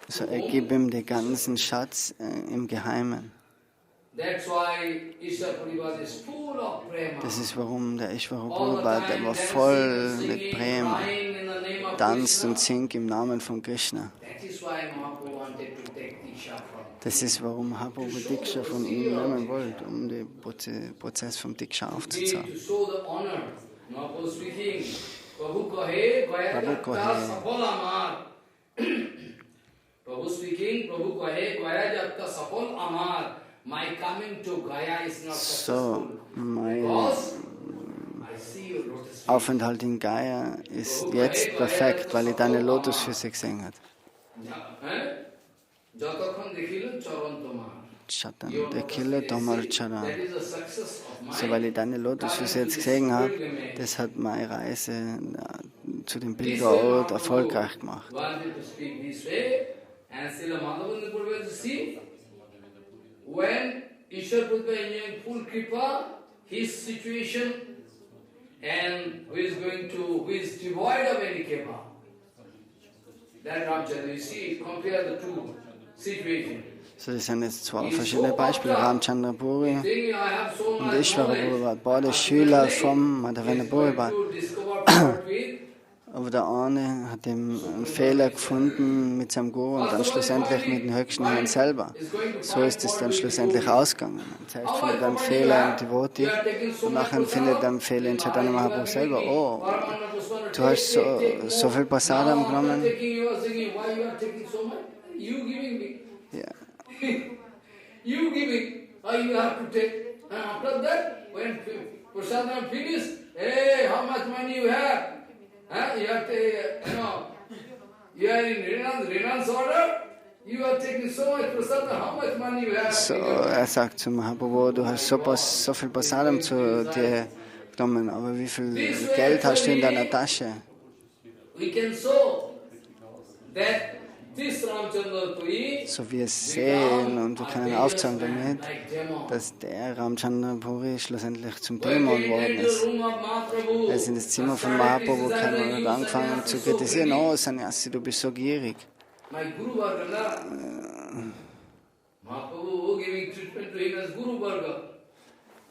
So er gibt ihm den ganzen Schatz im Geheimen. Das ist warum der Ishvara Puripad, der war voll mit Prema, tanzt und singt im Namen von Krishna. Das ist warum Mahaprabhu Diksha von ihm nehmen wollte, um den Prozess vom Diksha aufzuzeigen. Prabhu Kohe, Prabhu speaking, Prabhu Kohe, Gaya Jatta Safal Amar. My coming to Gaya is not successful. Mein Aufenthalt in Gaya ist jetzt perfekt, weil ich deine Lotusfüße gesehen habe. Chatan, Dekhile Tomar Charan. So, weil ich deine Lotusfüße jetzt gesehen habe, das hat meine Reise zu dem Pilgerort erfolgreich gemacht. When Ishwar Puripad enjoying full kripa, his situation, and who is devoid of any kripa. That Ramchandra, you see, compare the two situations. So, das sind jetzt zwei verschiedene Beispiele, Ramchandra Puri und Ishvara Puripad, beide Schüler vom Madhavendra Puripad. Aber der eine hat einen Fehler gefunden mit seinem Guru und dann schlussendlich mit dem höchsten Herrn selber. So ist es dann schlussendlich ausgegangen. Zuerst findet er einen Fehler im Devoti und nachher findet er einen Fehler in Chaitanya Mahaprabhu selber. Oh, du hast so viel Prasadam genommen. Ja. You giving, you have to take. And after that, when prasadam finished, hey, how much money you have? You have to, you are in Renan's order. You are taking so much prasadam. How much money you have? So, er sagt zu Mahaprabhu, du hast so viel Prasadam zu dir genommen, aber wie viel Geld hast du in deiner Tasche? We can show so wie es sehen, und wir können aufzeigen damit, dass der Ramchandra Puri schlussendlich zum Dämon geworden ist. Er ist in das Zimmer von Mahaprabhu gekommen und hat angefangen zu kritisieren: Oh Sannyasi, du bist so gierig.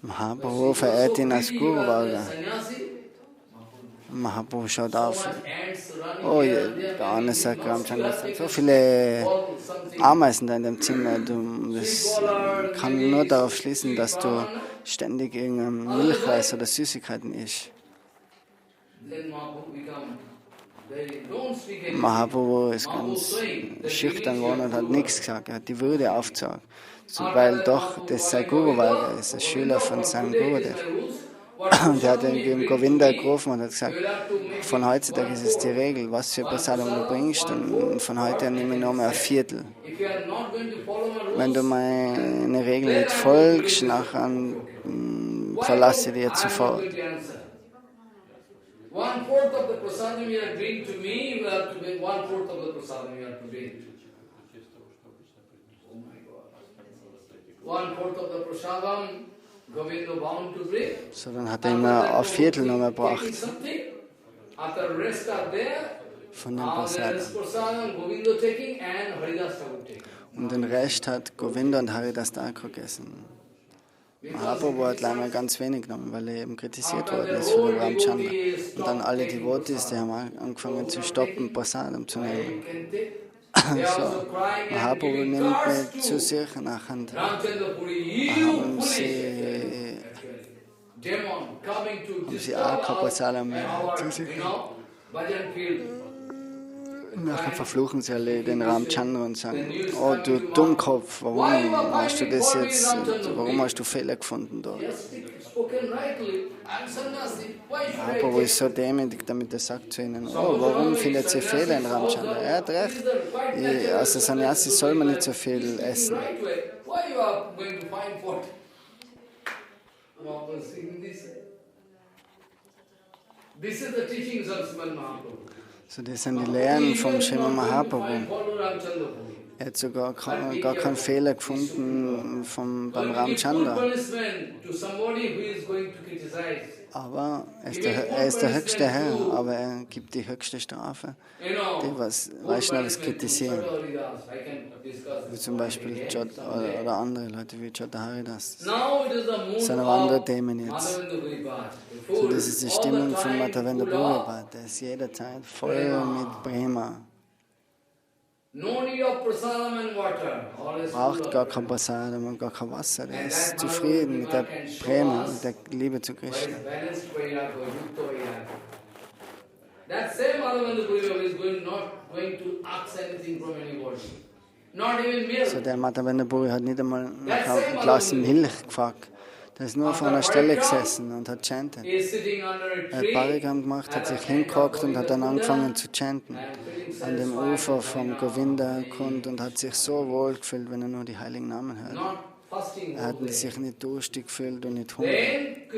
Mahaprabhu verehrt ihn als Guru Varga. Mahaprabhu schaut auf. Oh, der eine sagt, Ramchandra, es sind so viele Ameisen da in dem Zimmer. Das kann nur darauf schließen, dass du ständig irgendein Milchreis oder Süßigkeiten isst. Mahaprabhu ist ganz schüchtern geworden und hat nichts gesagt. Er hat die Würde aufgezeigt. Weil doch das sein Guru Varga ist, ein Schüler von seinem Gurudev. Und er hat irgendwie im Govinda gerufen und hat gesagt, von heutzutage ist es die Regel, was für Prasadam du bringst, und von heute an nehme ich nur mehr ein Viertel. Wenn du meine Regel nicht folgst, nachher verlasse ich dich sofort. So, dann hat er immer ein Viertel noch mehr gebracht von dem Prasadam. Und den Rest hat Govinda und Haridas Thakur gegessen. Mahaprabhu hat leider ganz wenig genommen, weil er eben kritisiert worden ist von Ramchandra. Und dann alle Devotees, die haben angefangen zu stoppen, Prasadam zu nehmen. So, Mahaprabhu nimmt mich zu sich, nachher haben sie auch kein Prasadam mehr zu sich. Nachher verfluchen sie alle den Ramchandra und sagen: Oh, du Dummkopf, warum hast du das jetzt, warum hast du Fehler gefunden dort? Mahaprabhu ist so demütig, damit er sagt zu ihnen: Oh, warum findet sie Fehler in Ramchandra? Er hat recht, als Sannyasi soll man nicht so viel essen. So, das sind die Lehren von Sriman Mahaprabhu. Er hat sogar gar keinen Fehler gefunden beim Ramchandra. Aber er ist der höchste Herr, aber er gibt die höchste Strafe, die was Vaishnavas kritisieren. Wie zum Beispiel oder andere Leute wie Jota Haridas. Das sind aber andere Themen jetzt. So, das ist die Stimmung von Madhavendra Puripad. Der ist jederzeit voll mit Prema. Braucht gar kein Prasadam und gar kein Wasser. Der ist zufrieden mit der Prema, mit der Liebe zu Krishna. So, der Madhavendra Puri hat nicht einmal nach einem Glas Milch gefragt. Er ist nur auf einer Stelle gesessen und hat chantet. Er hat Parikram gemacht, hat sich hingehockt und hat dann angefangen zu chanten an dem Ufer vom Govinda-Kund und hat sich so wohl gefühlt, wenn er nur die heiligen Namen hört. Er hat sich nicht durstig gefühlt und nicht hungrig.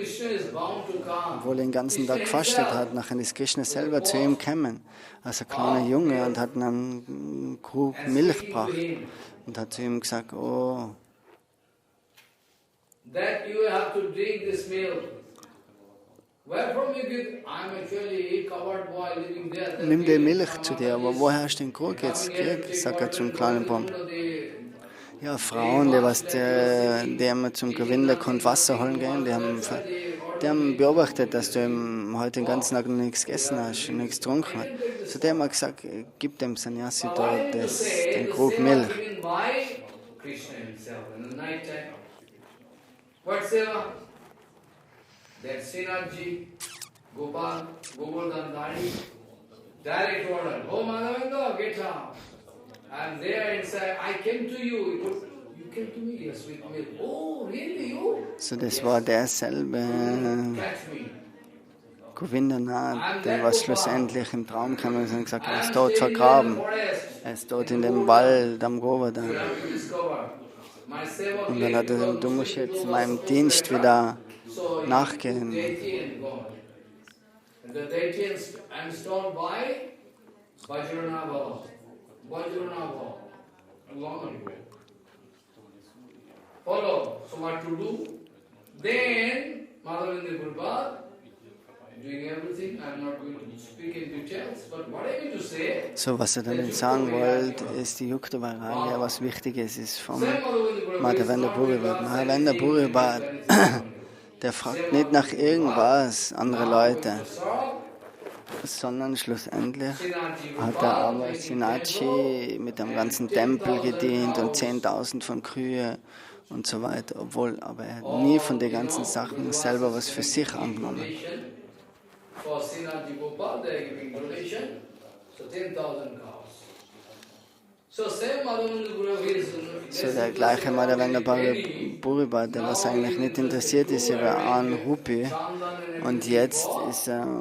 Obwohl er den ganzen Tag gefastet hat, nachher ist Krishna selber zu ihm gekommen, als ein kleiner Junge, und hat ihm einen Krug Milch gebracht und hat zu ihm gesagt: Oh, that you have to drink this milk. Where from you get? I'm actually a covered boy living there. Nimm die Milch zu dir, aber woher hast du den Krug jetzt gekriegt? Sagt er zum kleinen Bub. Ja, Frauen, die immer zum Govinda Wasser holen gehen, die haben beobachtet, dass du heute den ganzen Tag noch nichts gegessen hast und nichts getrunken hast. So, die haben gesagt: Gib dem Sannyasi dort den Krug Milch. What Seva? That synergy, Gopal, Govardhan Dhani, direct order. Oh Madhavendra, get up. I'm there inside. I came to you. You came to me, yes, with milk. Oh, really, you? So, das war derselbe Govinda-Nath, der was schlussendlich im Traum kam und gesagt hat: Er ist dort vergraben. Er ist dort in dem Wald am Govardhan. Und dann hat er gesagt: Du musst jetzt meinem Dienst wieder nachgehen. Vajranava, long ago. Follow, so what to do? Then, Madhavendra Puripad, doing everything, I'm not going to speak in details, but what I mean to say... So, was damit sagen wollte, ist die Yukta Vairagya, was wichtig ist vom Madhavendra Puripad. Madhavendra Puripad, der fragt nicht nach irgendwas, andere Leute, sondern schlussendlich hat er aber Sinachi mit dem ganzen Tempel gedient und 10.000 von Kühe und so weiter, aber er hat nie von den ganzen Sachen selber was für sich angenommen. So der gleiche Madhavendra Puripad, der was eigentlich nicht interessiert ist über einen Rupi, und jetzt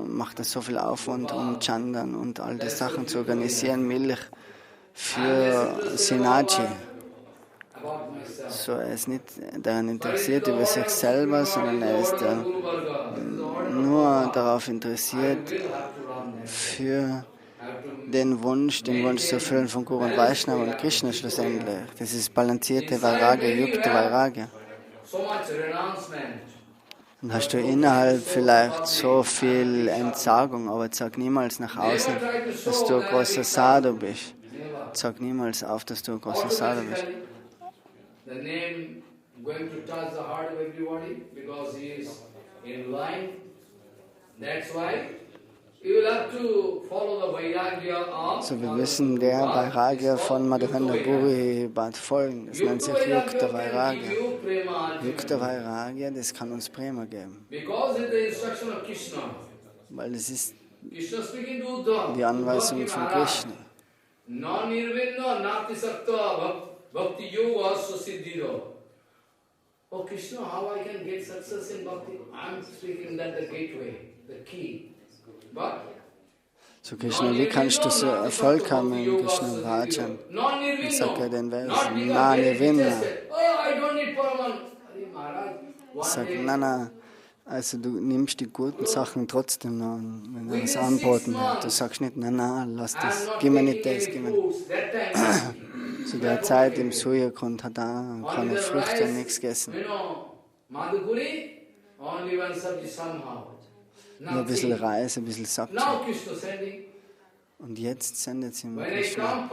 macht er so viel Aufwand, um Chandan und all die Sachen zu organisieren, Milch für Sinachi. So, er ist nicht daran interessiert über sich selber, sondern er ist nur darauf interessiert, für den Wunsch zu erfüllen von Guru und Vaishnava und Krishna schlussendlich. Das ist balancierte Vairagya, Yukta Vairagya. Dann hast du innerhalb vielleicht so viel Entsagung, aber sag niemals nach außen, dass du ein großer Sadhu bist. Sag niemals auf, dass du ein großer Sadhu bist. The name going to touch the heart of everybody because he is in line. That's why you will have to follow the Vairagya of... So, wir müssen der Vairagya von Madhavendra Puripad folgen. Das nennt sich Yukta Vairagya. Yukta Vairagya, das kann uns Prema geben. Weil es ist die Anweisung von Krishna. Bhakti yoga susiddhiro. Oh Krishna, how I can get success in bhakti? I'm speaking that the gateway, the key. But So Krishna, wie kannst du so Erfolg haben in Krishna Bhajan? Ich sage den Vers, Nanivinna. Ich sage, na, also du nimmst die guten Sachen trotzdem noch, wenn er es anboten wird. Du sagst nicht, na, lass das, gib mir nicht das, gib mir nicht. Zu der Zeit im Suryagrund hat er keine Früchte und nichts gegessen. Nur ein bisschen Reis, ein bisschen Sabji. Und jetzt sendet sie ihm Krishna,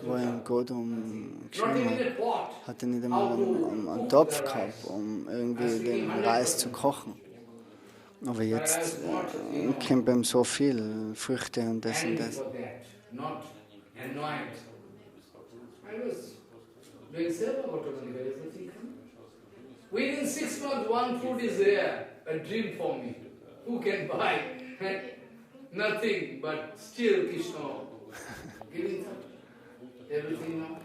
wo er in Godum geschrieben hat, hat er nicht einmal einen Topf gehabt, um irgendwie den Reis zu kochen. Aber jetzt kommt ihm so viel Früchte und das und das. Within 6 months, one food is there, a dream for me. Who can buy? Nothing, but still Krishna giving everything now.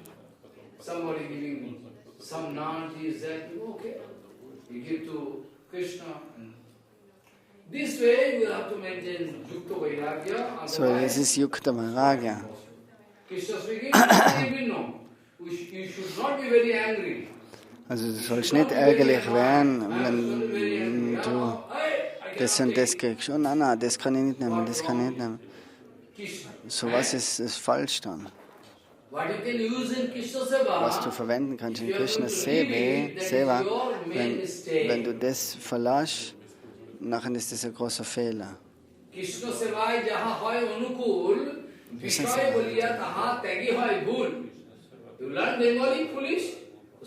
Somebody giving some naan, is that okay? You give to Krishna. This way you have to maintain Yukta Vairagya. So, das ist Yukta Vairagya. Krishna speaking, you should not be very angry. Also du sollst nicht ärgerlich werden, wenn du das und das kriegst. Oh nein, das kann ich nicht nehmen, das kann ich nicht nehmen. So was ist falsch dann. Was du verwenden kannst in Krishnas Seva, wenn du das verlässt, nachher ist das ein großer Fehler.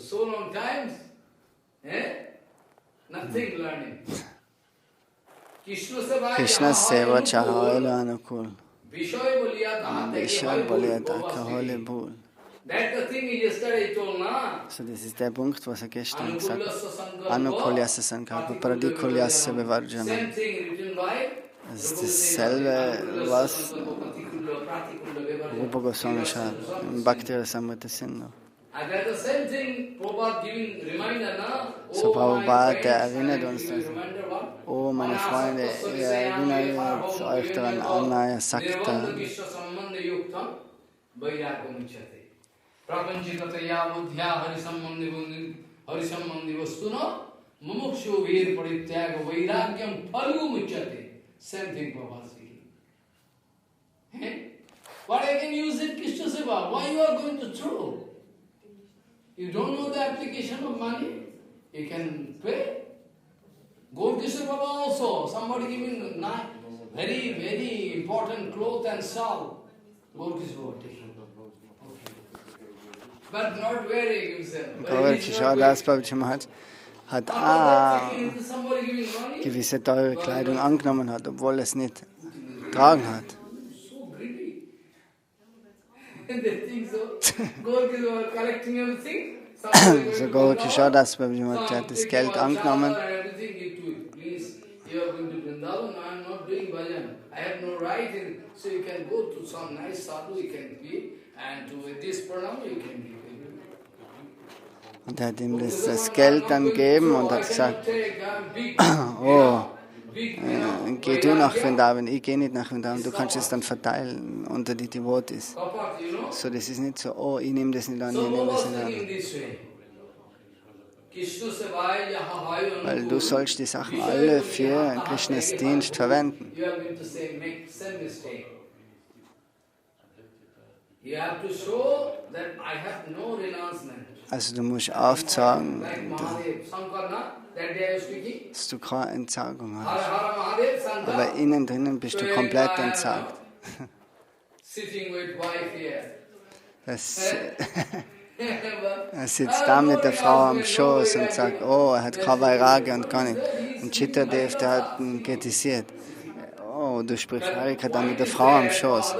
So long times, nothing learning. Krishna Seva Chahoila Anukul. Vishal Boliyata Kahole Bhul. So, das ist der Punkt, was er gestern gesagt hat. Anukulyasa Sankhalpa Pradikulyasa Vivarjana. Das ist dasselbe, was Rupa Goswami schreibt im Bhakti Rasamrita Sindhu. So Prabhupada, der erinnert uns das. Oh, meine Freunde, ihr erinnert euch daran, Anna, er sagte, But I can use it Krishna Seva. Why you are going to throw? You don't know the application of money? You can pay. Go to Krishna Baba also. Somebody giving very, very important cloth and shawl. Go to Krishna Baba. But not wearing himself. Gaudiya Math hat auch gewisse teure Kleidung angenommen hat, obwohl er es nicht getragen hat. So Gaudiya Math hat das Geld angenommen. Und er hat ihm das Geld dann gegeben und hat gesagt, oh, geh du nach Vrindavan, ich gehe nicht nach Vrindavan, du kannst es dann verteilen unter die Devotees. So, das ist nicht so, oh, ich nehme das nicht an, ich nehme das nicht an. Weil du sollst die Sachen alle für Krishnas Dienst verwenden. Also du musst aufzeigen, dass du keine Entsagung hast. Aber innen drinnen bist du komplett entsagt. Er sitzt da mit der Frau am Schoß und sagt, oh, er hat kein Vairagya und gar nicht. Und Chittadev, der hat ihn kritisiert. Oh, du sprichst Harika da mit der Frau am Schoß.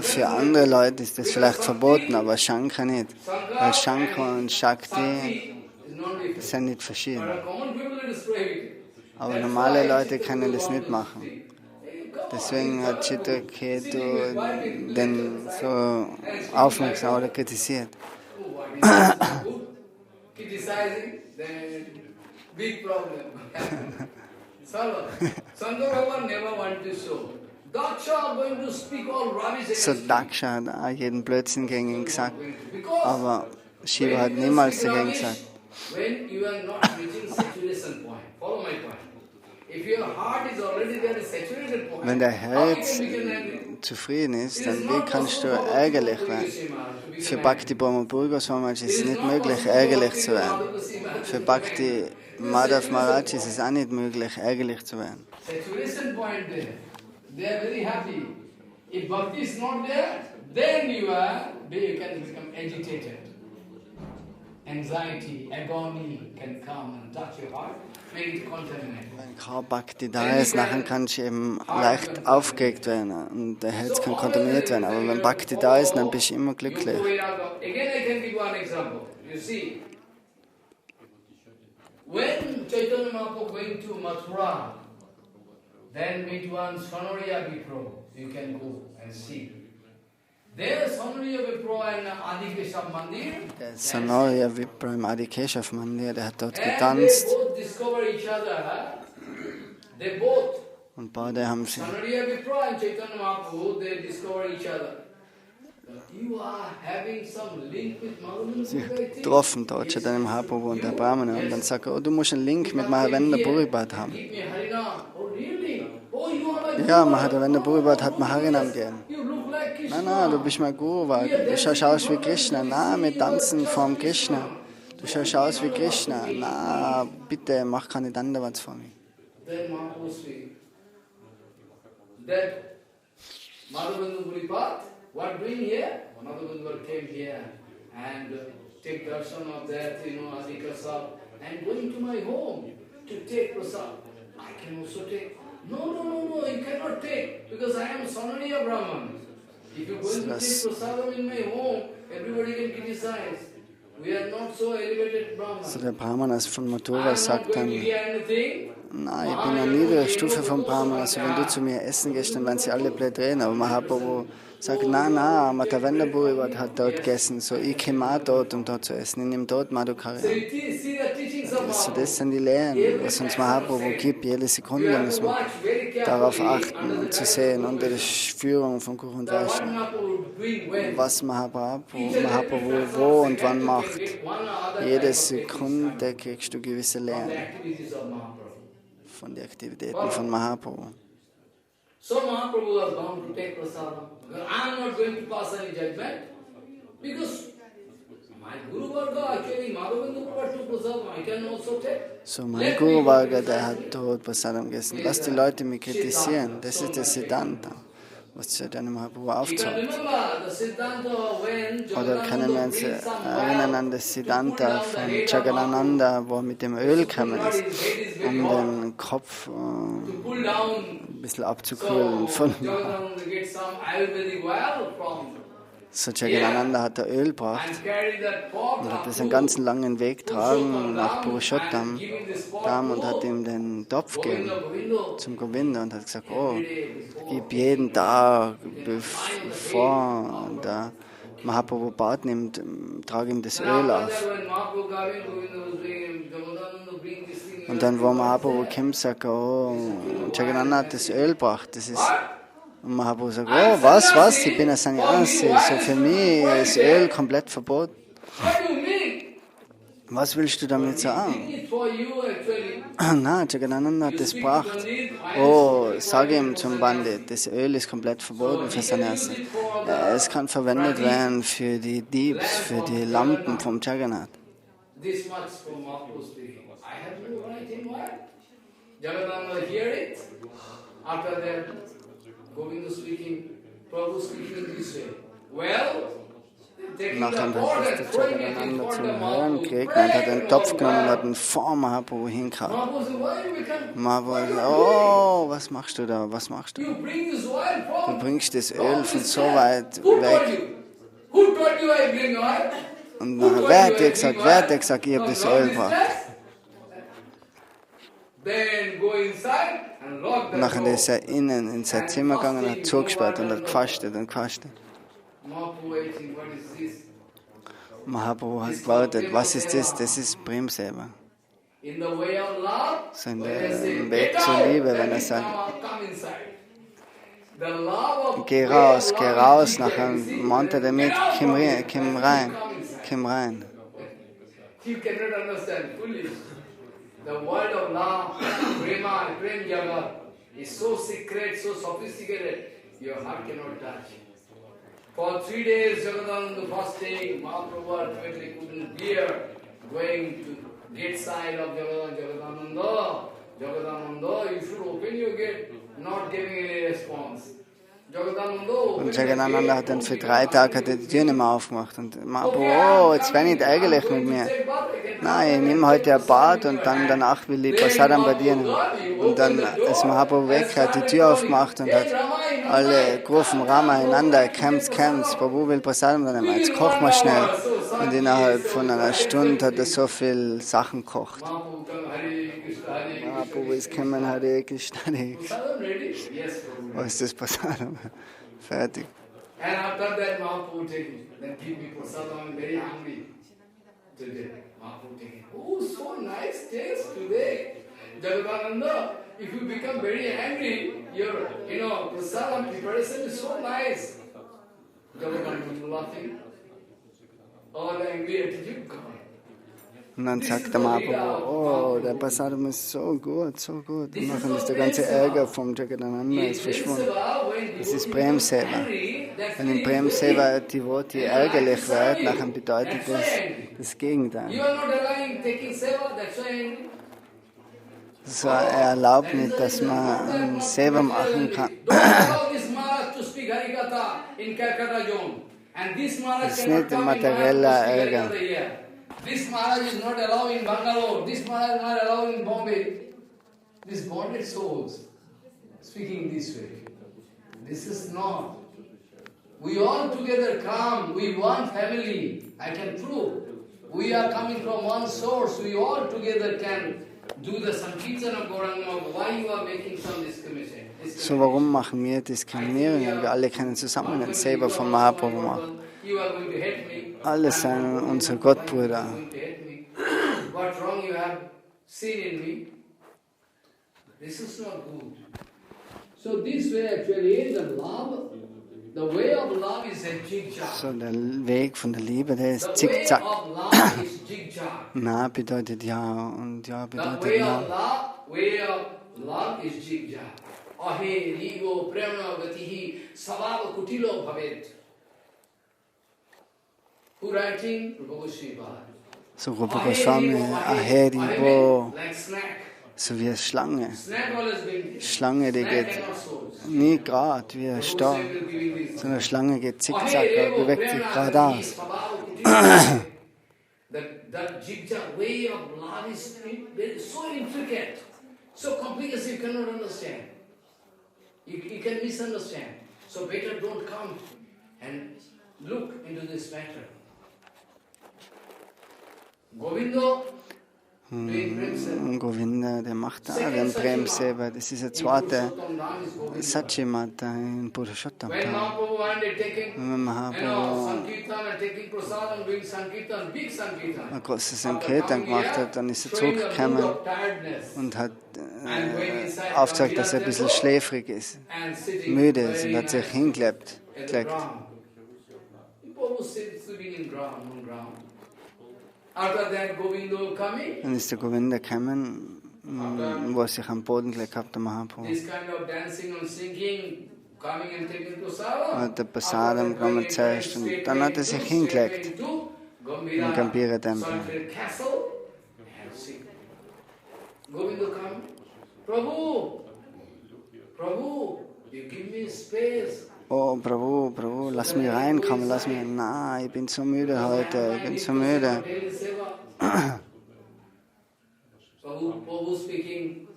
Für andere Leute ist das vielleicht verboten, aber Shankar nicht. Weil Shankar und Shakti sind nicht verschieden. Aber normale Leute können das nicht machen. Deswegen hat Chitraketu den so aufmerksam oder kritisiert. So Daksha hat auch jeden Blödsinn gegen ihn gesagt, aber Shiva hat niemals dagegen gesagt. Wenn der Herz zufrieden ist, dann wie kannst du ärgerlich werden? Für Bhakti Brahma Swami ist es nicht möglich, ärgerlich zu werden. Für Bhakti Madhav Maharaj ist es auch nicht möglich, ärgerlich zu werden. They are very happy. If bhakti is not there, then you can become agitated. Anxiety, agony can come and touch your heart, make it contaminated. Wenn kein Bhakti da ist, nachher kannst du eben leicht aufgeregt werden und der Herz kann kontaminiert werden. Aber wenn Bhakti da ist, dann bist du immer glücklich. Again, I can give one example. You see, when Chaitanya Mahaprabhu went to Mathura, then meet one Sonoriya Vipro, you can go and see. There Sonoriya Vipro and Adikeshav Mandir. Der Sonoriya Vipro im Adikeshav Mandir, der hat dort getanzt. Und beide haben sich getroffen dort, Chaitanya Mahaprabhu und der Brahmana. Und dann sagt er, oh, du musst einen Link mit Madhavendra Puripad haben. Ja, Madhavendra Puripad hat mir Harinam gegeben. Nein, du bist mein Guru, weil du schaust aus wie Krishna. Nein, wir tanzen vorm Krishna. Du schaust aus wie Krishna. Nein, bitte, mach keine Dandavats vor mir. Madhavendra Puripad, what doing here? Madhavendra came here and take darshan of that, Adikasab, and going to my home to take prasad. I can also take. No, you cannot take, because I am Sonoriya Brahman. If you are going to take prasadam in my home, everybody can criticize. We are not so elevated Brahman. So der Brahman von Mathura sagt dann, nein, ich bin eine niedere Stufe vom Brahman, also wenn du zu mir essen gehst, dann werden sie alle blöd reden. Aber Mahaprabhu sagt, nein, Madhavendra Puripad hat dort gegessen, so ich komme auch dort, um dort zu essen, ich nehme dort Madhukari. So das sind die Lehren, was uns Mahaprabhu gibt. Jede Sekunde müssen wir darauf achten, zu sehen, unter der Führung von Guru und Vaishnava, was Mahaprabhu wo und wann macht. Jede Sekunde kriegst du gewisse Lehren von den Aktivitäten von Mahaprabhu. So Mahaprabhu was bound to take prasadam. I am not going to pass any judgment because my Guru Varga actually Madhavendra took prasadam. I can also take. So mein Guru Varga, der hat dort Prasadam gegessen. Lass die Leute mich kritisieren. Das ist das Siddhanta, was Chaitanya Mahaprabhu aufzeigt. Oder können wir uns erinnern an das Siddhanta von Jagadananda, wo er mit dem Öl gekommen ist, um den Kopf ein bisschen abzukühlen. So Jagadananda hat der Öl gebracht und hat das einen ganzen langen Weg getragen nach Purushottam und hat ihm den Topf gegeben zum Govinda und hat gesagt, oh, gib jeden Tag, bevor der Mahaprabhu Bad nimmt, trage ihm das Öl auf. Und dann, wo Mahaprabhu kommt, sagt er, oh, Jagadananda hat das Öl gebracht, das ist... Und Mahaprabhu sagt, oh, was? Ich bin ein Sannyasi, so für mich ist Öl komplett verboten. Was willst du damit sagen? Nein, Jagadananda hat das gebracht. Oh, sage ihm zum Bandit, das Öl ist komplett verboten für Sannyasi. Es kann verwendet werden für die Diebs, für die Lampen vom Jagannath. Nachdem hat das Jagadananda zum Hören gekriegt und hat einen Topf genommen und hat ihn vor Mahaprabhu hingehauen. Mahaprabhu sagt, oh, was machst du da, was machst du? Du bringst das Öl von so weit weg. Und nachher, wer hat dir gesagt, ich habe das Öl gebracht? Nachher ist er innen in sein Zimmer gegangen und hat zugesperrt und hat gefastet und gefastet. Mahaprabhu hat gewartet, was ist das? Das ist Prem Seva. So im Weg zur Liebe, wenn er sagt, geh raus, nachher meint er damit, komm rein. The world of love, Prema, Prem Jagat is so secret, so sophisticated, your heart cannot touch. For 3 days, Jagadananda fasting, Mahaprabhu ultimately couldn't bear going to gate side of Jagadananda. Jagadananda, you should open your gate, not giving any response. Und Jagadananda hat dann für 3 Tage die Tür nicht mehr aufgemacht. Und Mahaprabhu, oh, jetzt wäre nicht eigentlich mit mir. Nein, ich nehme heute ein Bad und dann danach will ich Prasadam bei dir nehmen. Und dann ist Mahaprabhu weg, hat die Tür aufgemacht und hat alle gerufen, Rama einander, kämpft, Prabhu will Prasadam nehmen, jetzt kochen wir schnell. Und innerhalb von einer Stunde hat er so viele Sachen gekocht. Mahaprabhu ist gekommen, Hare Krishna, Hare Krishna. Oh, ist das Prasadam? Fertig. And after that, Mahaprabhu taking, then give me prasadam, I'm very hungry today. Mahaprabhu taking, oh, so nice taste today. Jagadananda, if you become very angry, your, prasadam preparation is so nice. Jagadananda laughing, all angry attitude gone. Und dann sagt der Mahaprabhu, oh, der Prasadam ist so gut. Und dann ist der ganze Ärger vom Jagadananda ist verschwunden. Das ist Prem Seva. Wenn in Prem Seva die Worte ärgerlich wird, dann bedeutet das das Gegenteil. So, er erlaubt nicht, dass man Seva machen kann. Das ist nicht ein materieller Ärger. This Maharaj is not allowed in Bangalore. This Maharaj is not allowed in Bombay. These bonded souls speaking this way. This is not. We all together come. We one family. I can prove. We are coming from one source. We all together can do the Sankirtan of Gauranga. Why you are making some discrimination? So, warum machen wir Diskriminierung? Wir alle können zusammen den Seva von Mahaprabhu machen. Alle sind unsere Gottbrüder. So der Weg von der Liebe, der ist Zickzack. Na bedeutet ja und ja bedeutet ja. So Rupa Goswami, Ahe Rivo, so wie eine Schlange. Schlange, die geht nie gerade wie ein Star. So eine Schlange geht zickzack, bewegt sich geradeaus. That zigzag way of love is so intricate, so complicated you cannot understand. You can misunderstand. So better don't come and look into this matter. Govinda, der macht da den Prem Seva. Das ist der zweite Satchimata in Purushottam. Wenn Mahaprabhu ein großes Sankirtan gemacht hat, dann ist er zurückgekommen und hat aufgezeigt, dass er ein bisschen schläfrig ist, müde ist und hat sich hingelegt. Dann ist der Govinda gekommen, wo er sich am Boden gelegt hat, der Mahaprabhu. Hat der Prasadam gekommen zuerst und dann hat er sich hingelegt im Gambhira-Tempel. Oh, Prabhu, lass mich reinkommen, lass mich. Nein, ich bin so müde heute, ich bin so müde. Prabhu speaking,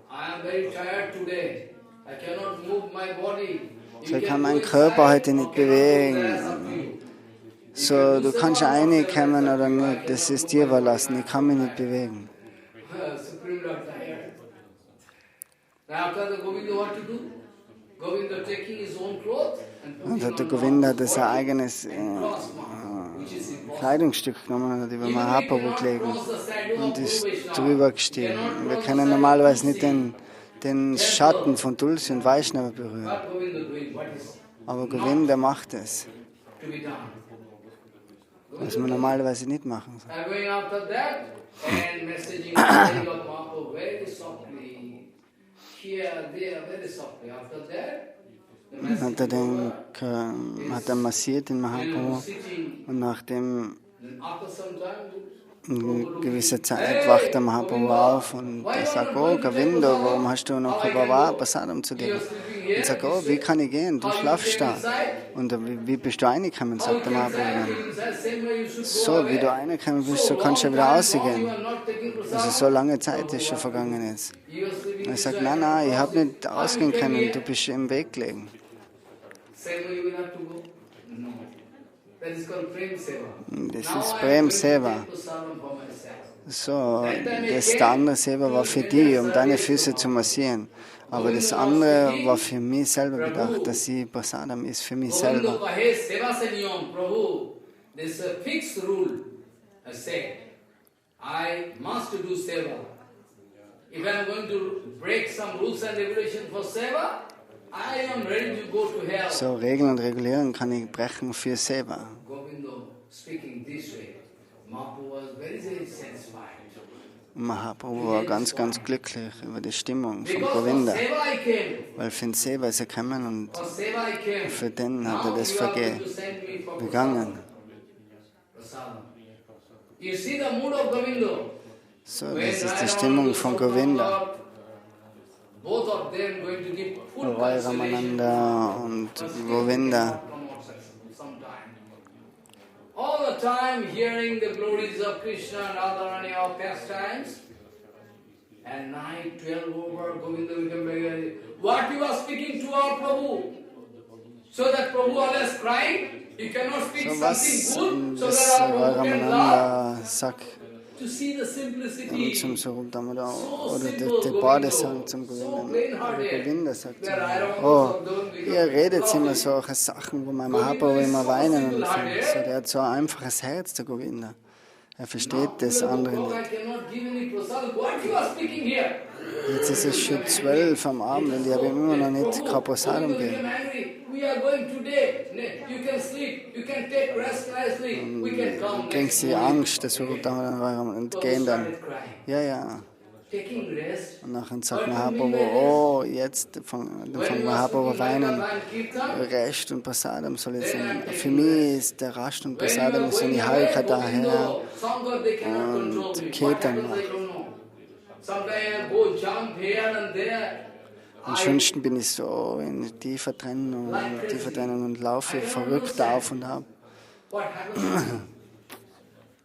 I am very tired today. I cannot move my body. So, ich kann meinen Körper heute nicht bewegen. So, du kannst reinkommen oder nicht, das ist dir überlassen, ich kann mich nicht bewegen. Und hat der Govinda das eigenes Kleidungsstück genommen und hat über Mahaprabhu gelegt und ist drüber gestiegen. Wir können normalerweise nicht den Schatten von Tulsi und Vaishnava berühren. Aber Govinda macht es, was man normalerweise nicht machen soll. Hat er massiert den Mahaprabhu und nachdem eine gewisse Zeit wacht der Mahaprabhu auf und er sagt, oh Govinda, warum hast du noch Prasadam zu dir? Und sagt, oh, wie kann ich gehen? Du schlafst da. Und wie bist du reingekommen, sagt der Mahaprabhu. So, wie du reingekommen bist, so kannst du wieder rausgehen. Also so lange Zeit ist schon vergangen jetzt. Und er sagt, nein, ich habe nicht ausgehen können, du bist im Weg gelegen. Das ist Prem Seva. So, der andere Seva war für dich, um deine Füße zu massieren. Aber das andere war für mich selber gedacht, dass sie Prasadam ist für mich selber. So, Regeln und Regulierungen kann ich brechen für Seva. Mahaprabhu war ganz, ganz glücklich über die Stimmung von Govinda, weil für den Seva ist er gekommen und für den hat er das begangen. So, das ist die Stimmung von Govinda. Roy Ramananda und Govinda. All the time hearing the glories of Krishna and Radharani of pastimes. And night 12 over, Govinda became very. What you are speaking to our Prabhu? So that Prabhu always crying, he cannot speak something good, so that our Prabhu can laugh. To see the simplicity. Zum Sarup Damodar oder die beide sagen zum Govinda sagt zu mir, oh, ihr redet immer solche Sachen, wo mein Mahaprabhu immer weinen und so, der hat so ein einfaches Herz, der Govinda. Er versteht das andere nicht. Jetzt ist es schon 12 am Abend und ich habe ihm immer noch nicht kein Prasadam gegeben. Kriegen sie Angst, dass wir da und gehen dann. Ja. Und nachher sagt Mahaprabhu, oh, jetzt fängt Mahaprabhu weinen, Rest und Prasadam soll jetzt sein. Für mich ist der Rast und Prasadam ist eine Harika daher und Kirtan macht. Ansonsten bin ich so in tiefer Trennung und laufe verrückt auf und ab.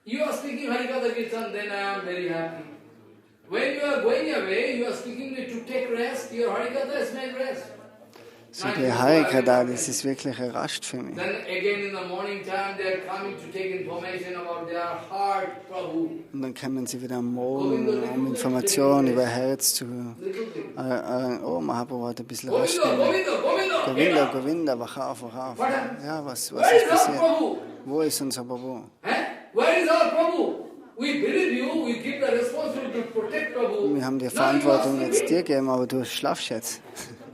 You are speaking Harikatha Kirtan, then I am very happy. When you are going away, you are speaking me to take rest. Your Harikatha is my rest. So die Harikatha, das ist wirklich ein Rast für mich. Then again in the morning time, they are coming to take information about their heart, Prabhu. Und dann kommen sie wieder am Morgen, um Informationen über Herz zu. Oh, Mahaprabhu hat ein bisschen Rast. Govinda, wach auf. Ja, was ist passiert? Wo ist unser Prabhu? Where is our Prabhu? We believe you, we give the responsibility to protect Prabhu. Wir haben die Verantwortung jetzt dir gegeben, aber du schlafst jetzt.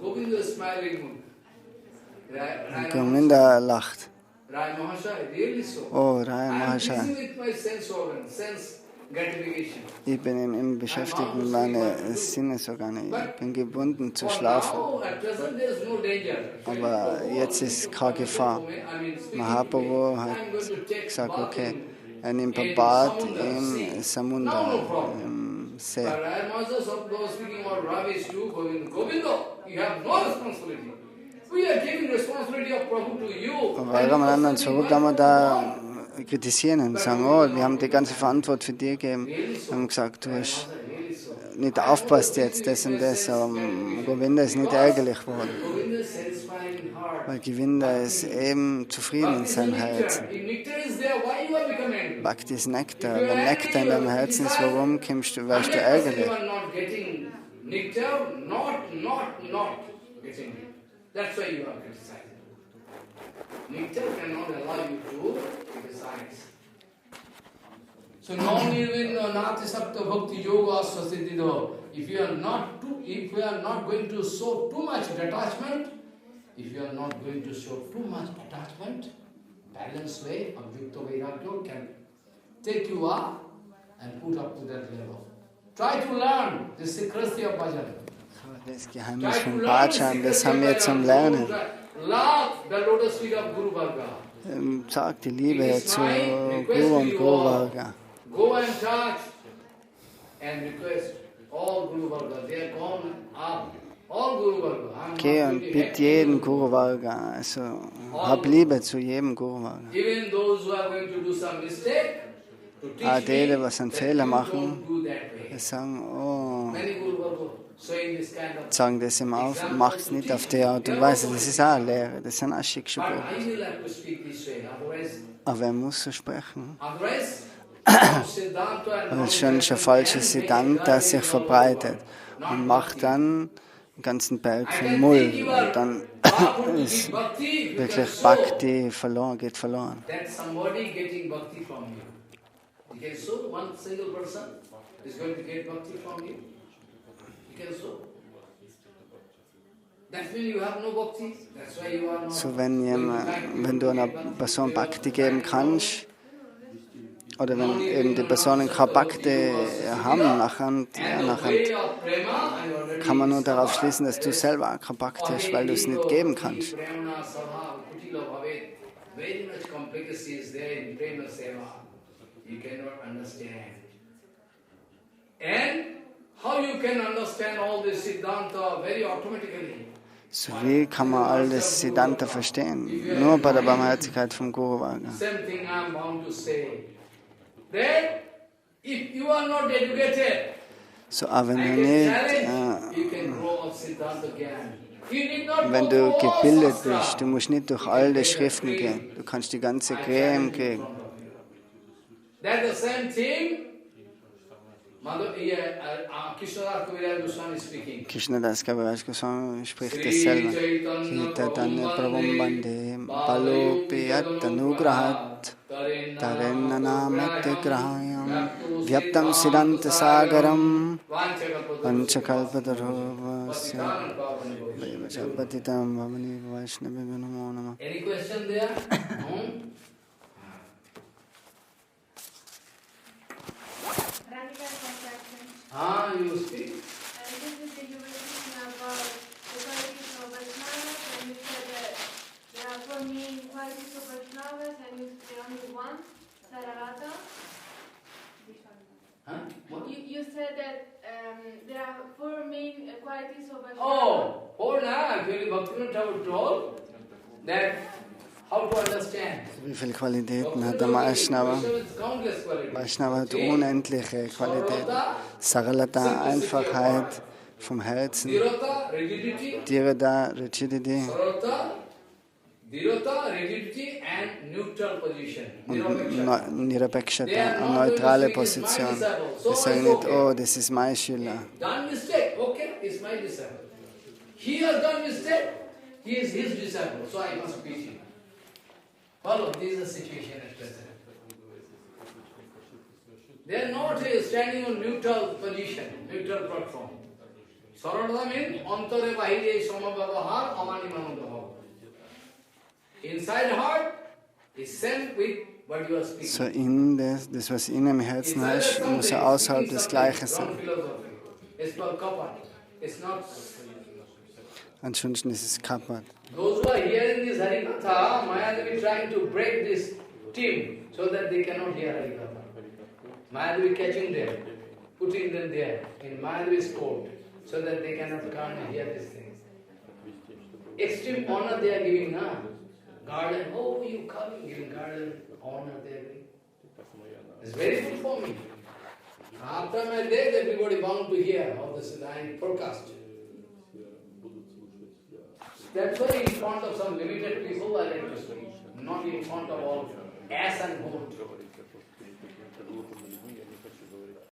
Govinda is smiling. Govinda lacht. Rai Mahashaya, really so. Oh, Rai Mahashaya. I'm busy with my sense organ, sense gratification. Ich bin im Beschäftigen meine Sinnesorgane. Ich bin gebunden zu schlafen. Aber jetzt ist keine Gefahr. Mahaprabhu hat gesagt, okay, er nimmt ein Bad im Samundra, im See. Aber Ramanandan zurück, da wir da kritisieren und sagen, oh, wir haben die ganze Verantwortung für dich gegeben. Wir haben gesagt, du hast nicht aufpasst jetzt, das und das. Govinda ist nicht ärgerlich geworden. Weil Govinda ist eben zufrieden in seinem Herzen. Bhakti ist Nektar. Wenn Nektar in deinem Herzen ist, warum wärst du ärgerlich? Nectar cannot allow you to criticize. So non-nirvin nati sapta bhakti yoga swasiddhido. If you are not going to show too much detachment, balanced way of yukta vairagya can take you up and put up to that level. Try to learn the secrecy of bhajan. Das Geheimnis von Bhajan, das haben wir zum Lernen. Sag die Liebe zu Guru und Guru Varga. Geh und bitte jeden Guru Varga, also hab Liebe zu jedem Guru Varga. Die, was einen Fehler machen, sagen, oh, sagen das ihm auf, mach es nicht auf die Art und Weise, das ist auch eine Lehre, das sind auch Schicksale. Aber er muss so sprechen. Weil es schon ein falsches Siddhanta, das sich verbreitet und macht dann den ganzen Berg von Mull. Und dann ist wirklich Bhakti verloren, geht verloren. So, wenn du einer Person Bhakti geben kannst, oder wenn eben die Personen keine Bhakti haben, nachher kann man nur darauf schließen, dass du selber auch keine Bhakti hast, weil du es nicht geben kannst. So wie kann man all das Siddhanta verstehen? Nur bei der Barmherzigkeit vom Guru Varga. So, aber wenn du gebildet bist, du musst nicht durch all die Schriften gehen. Du kannst die ganze Creme kriegen. Krishnadas Kaviraj Goswami spricht dasselbe. Chaitanya Prabhum Bande Balopi Attanugrahat Tarenna Namate Grahayam Vyaptam Siddhanta Sagaram Panchakalpatarobhasya Vajapatitam Bhavani Vaishnavi Namo Namah. Any question there? You you said that there are four main qualities of a Srila. Oh, four now. Actually, Bhaktivinoda Thakur told that how to understand. Wie viele Qualitäten hat der Vaishnava? Vaishnava hat unendliche Qualitäten. Saralata, Einfachheit vom Herzen. Dhrita, Rigidity. Und Nirapekshata, eine neutrale Position. Wir sagen nicht, oh, das ist mein Schüler. Done mistake, okay, it's my disciple. He has done mistake, he is his disciple, so I must teach him. Follow, this is the situation at present. They are not standing on neutral position, neutral platform. Sarada means antare bahire samabhavahar amani manodabhav. Inside heart is same with what you are speaking. So in das was in im Herzen ist, muss außerhalb das Gleiche sein. It's called kapat. It's not. Ansonsten ist es kaputt. Those who are hearing this Harikatha, Mayadevi trying to break this team so that they cannot hear Harikatha. Mayadevi catching them, putting them there in Mayadevi's court so that they cannot come and hear these things. Extreme honor they are giving, huh? Garden, oh, you come, giving garden, honor they are giving. It's very good for me. After my death, everybody bound to hear all this forecast. That's why in front of some limited people I like to speak, not in front of all ass and goat.